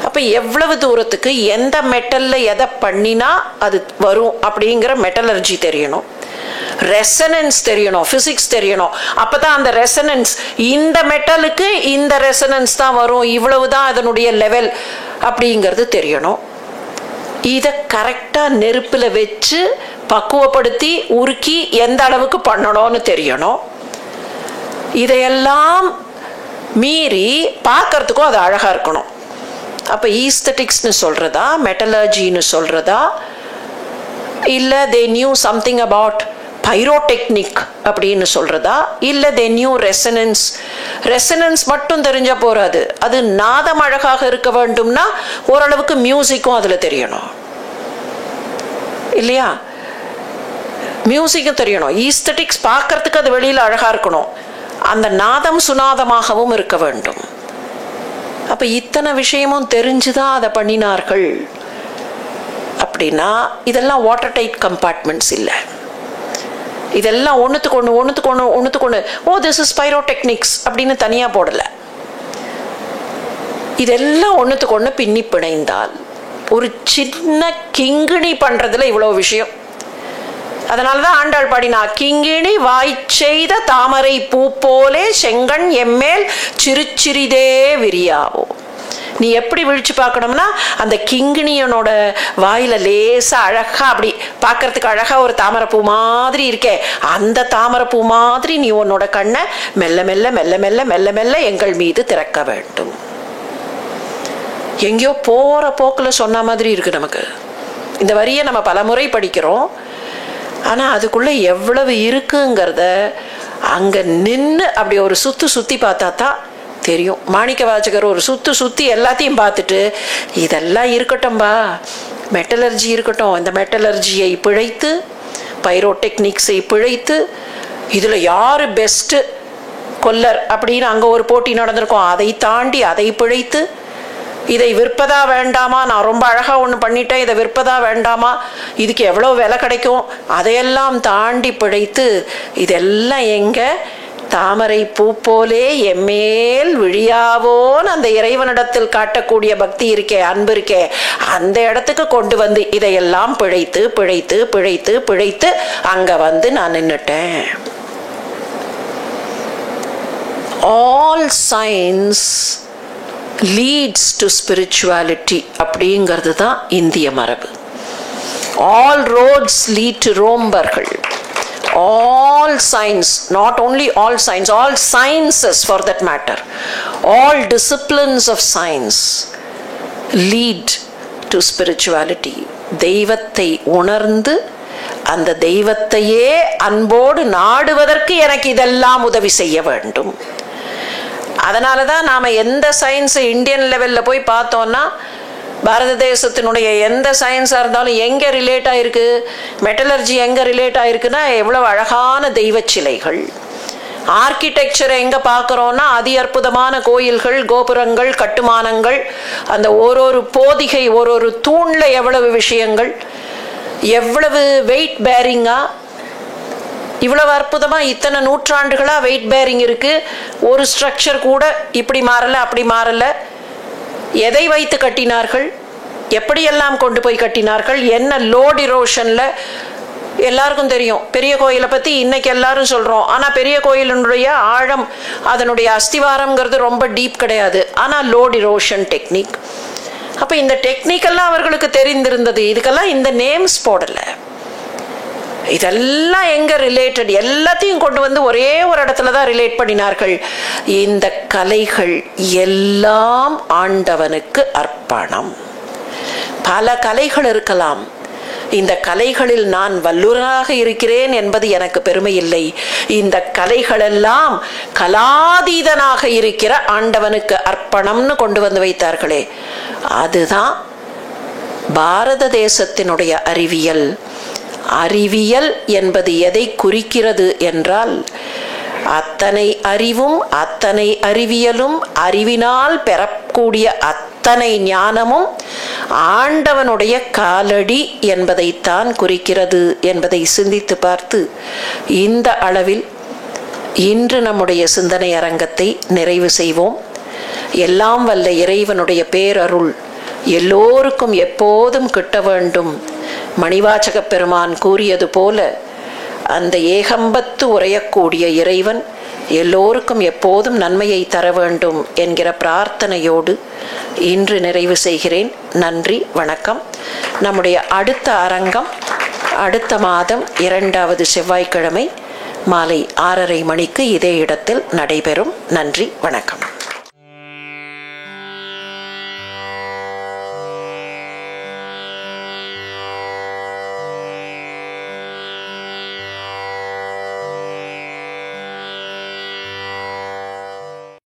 அப்போ எவ்வளவு தூரத்துக்கு எந்த மெட்டலில் எதை பண்ணினா அது வரும் அப்படிங்கிற மெட்டலர்ஜி தெரியணும், ரெசனன்ஸ் தெரியணும், ஃபிசிக்ஸ் தெரியணும். அப்போ தான் அந்த ரெசனன்ஸ் இந்த மெட்டலுக்கு இந்த ரெசனன்ஸ் தான் வரும், இவ்வளவு தான் அதனுடைய லெவல் அப்படிங்கிறது தெரியணும். இதை கரெக்டாக நெருப்பில் வச்சு பக்குவப்படுத்தி உருக்கி எந்த அளவுக்கு பண்ணணும்னு தெரியணும். இதையெல்லாம் மீறி பார்க்கறதுக்கும் அது அழகாக இருக்கணும். அப்போ ஈஸ்தட்டிக்ஸ்னு சொல்கிறதா, மெட்டலர்ஜின்னு சொல்கிறதா, இல்லை தே நியூ சம்திங் அபவுட் பைரோடெக்னிக் அப்படின்னு சொல்கிறதா, இல்லை தே நியூ ரெசனன்ஸ். ரெசனன்ஸ் மட்டும் தெரிஞ்சால் போகாது, அது நாதம் அழகாக இருக்க வேண்டும்னா ஓரளவுக்கு மியூசிக்கும் அதில் தெரியணும் இல்லையா, மியூசிக்கும் தெரியணும். ஈஸ்தட்டிக்ஸ் பார்க்கறதுக்கு அது வெளியில் அழகாக இருக்கணும், அந்த நாதம் சுனாதமாகவும் இருக்க வேண்டும். அப்போ இத்தனை விஷயமும் தெரிஞ்சுதான் அதை பண்ணினார்கள். அப்படின்னா இதெல்லாம் வாட்டர் டைட் கம்பார்ட்மெண்ட்ஸ் இல்லை, இதெல்லாம் ஒன்றுத்துக்கு ஒன்று ஓ திஸ் இஸ் பைரோடெக்னிக்ஸ் அப்படின்னு தனியாக போடலை. இதெல்லாம் ஒன்றுத்துக்கு ஒன்று பின்னி பிணைந்தால் ஒரு சின்ன கிங்கிணி பண்ணுறதுல இவ்வளோ விஷயம். அதனாலதான் ஆண்டாள் பாடினா, கிங்கிணி வாய் செய்த தாமரை பூ போலே செங்கண் எம்மேல் சிறுச்சிறிதே விரியாவோ. நீ எப்படி விழிச்சு பார்க்கணும்னா அந்த கிங்கிணியனோட வாயில லேசா அழகா அப்படி பார்க்கறதுக்கு அழகா ஒரு தாமரைப்பூ மாதிரி இருக்கே, அந்த தாமரைப்பூ மாதிரி நீ உன்னோட கண்ணை மெல்ல மெல்ல மெல்ல மெல்ல மெல்ல மெல்ல எங்கள் மீது திறக்க வேண்டும். எங்கேயோ போற போக்குல சொன்ன மாதிரி இருக்கு நமக்கு. இந்த வரியை நம்ம பல முறை படிக்கிறோம், ஆனால் அதுக்குள்ளே எவ்வளவு இருக்குங்கிறத அங்கே நின்று அப்படி ஒரு சுற்றி பார்த்தா தான் தெரியும். மாணிக்க வாசகர் ஒரு சுற்றி எல்லாத்தையும் பார்த்துட்டு இதெல்லாம் இருக்கட்டும்பா, மெட்டலர்ஜி இருக்கட்டும், இந்த மெட்டலர்ஜியை பிழைத்து பைரோடெக்னிக்ஸை பிழைத்து இதில் யார் பெஸ்ட்டு கொல்லர் அப்படின்னு அங்கே ஒரு போட்டி நடந்திருக்கோம், அதை தாண்டி அதை பிழைத்து இதை விற்பதா வேண்டாமா, நான் ரொம்ப அழகாக ஒன்று பண்ணிட்டேன், இதை விற்பதா வேண்டாமா, இதுக்கு எவ்வளோ விலை கிடைக்கும், அதையெல்லாம் தாண்டி பிழைத்து இதெல்லாம் எங்கே தாமரை பூ போலே எம்மேல் விழியாவோன்னு அந்த இறைவனிடத்தில் காட்டக்கூடிய பக்தி இருக்கே, அன்பு இருக்கே, அந்த இடத்துக்கு கொண்டு வந்து இதையெல்லாம் பிழைத்து பிழைத்து பிழைத்து பிழைத்து அங்கே வந்து நான் நின்னுட்டேன். All science leads to spirituality அப்படிங்கிறது தான் இந்திய மரபு. all roads lead to ரோம்பர்கள். all science, not only all science, all sciences for that matter, all disciplines of science lead to spirituality. தெய்வத்தை உணர்ந்து அந்த தெய்வத்தையே அன்போடு நாடுவதற்கு எனக்கு இதெல்லாம் உதவி செய்ய வேண்டும். அதனால தான் நாம் எந்த சயின்ஸு இந்தியன் லெவலில் போய் பார்த்தோன்னா, பாரத தேசத்தினுடைய எந்த சயின்ஸாக இருந்தாலும் எங்கே ரிலேட் ஆகிருக்கு, மெட்டலர்ஜி எங்கே ரிலேட் ஆகிருக்குன்னா எவ்வளோ அழகான தெய்வ சிலைகள். ஆர்கிடெக்சரை எங்கே பார்க்குறோன்னா அதி அற்புதமான கோயில்கள், கோபுரங்கள், கட்டுமானங்கள், அந்த ஒரு போதிகை ஒரு தூணில் எவ்வளவு விஷயங்கள், எவ்வளவு வெயிட் பேரிங்காக, இவ்வளவு அற்புதமாக இத்தனை நூற்றாண்டுகளாக வெயிட் பேரிங் இருக்குது. ஒரு ஸ்ட்ரக்சர் கூட இப்படி மாறலை அப்படி மாறலை. எதை வைத்து கட்டினார்கள், எப்படியெல்லாம் கொண்டு போய் கட்டினார்கள், என்ன லோட் இரோஷனில் எல்லாருக்கும் தெரியும் பெரிய கோயிலை பற்றி இன்னைக்கு எல்லாரும் சொல்கிறோம். ஆனால் பெரிய கோயிலினுடைய ஆழம், அதனுடைய அஸ்திவாரம்ங்கிறது ரொம்ப டீப் கிடையாது. ஆனால் லோ டிரோஷன் டெக்னிக். அப்போ இந்த டெக்னிக்கெல்லாம் அவர்களுக்கு தெரிந்திருந்தது. இதுக்கெல்லாம் இந்த நேம்ஸ் போடலை. இதெல்லாம் எங்க ரிலேட்டட், எல்லாத்தையும் கொண்டு வந்து ஒரே ஒரு இடத்துல தான் ரிலேட் பண்ணினார்கள். இந்த கலைகள் எல்லாம் ஆண்டவனுக்கு அர்ப்பணம். பல கலைகள் இருக்கலாம். இந்த கலைகளில் நான் வல்லுநராக இருக்கிறேன் என்பது எனக்கு பெருமை இல்லை. இந்த கலைகளெல்லாம் கலாதீதனாக இருக்கிற ஆண்டவனுக்கு அர்ப்பணம்னு கொண்டு வந்து வைத்தார்களே, அதுதான் பாரத தேசத்தினுடைய அறிவியல். அறிவியல் என்பது எதை குறிக்கிறது என்றால், அத்தனை அறிவும் அத்தனை அறிவியலும் அறிவினால் பெறக்கூடிய அத்தனை ஞானமும் ஆண்டவனுடைய காலடி என்பதைத்தான் குறிக்கிறது என்பதை சிந்தித்து பார்த்து இந்த அளவில் இன்று நம்முடைய சிந்தனை அரங்கத்தை நிறைவு செய்வோம். எல்லாம் வல்ல இறைவனுடைய பேரருள் எல்லோருக்கும் எப்போதும் கிட்ட வேண்டும். மணிவாசக பெருமான் கூறியது போல அந்த ஏகம்பத்து உரையக்கூடிய இறைவன் எல்லோருக்கும் எப்போதும் நன்மையை தர வேண்டும் என்கிற பிரார்த்தனையோடு இன்று நிறைவு செய்கிறேன். நன்றி, வணக்கம். நம்முடைய அடுத்த அரங்கம் அடுத்த மாதம் 2வது செவ்வாய்க்கிழமை மாலை 6:30 மணிக்கு இதே இடத்தில் நடைபெறும். நன்றி, வணக்கம்.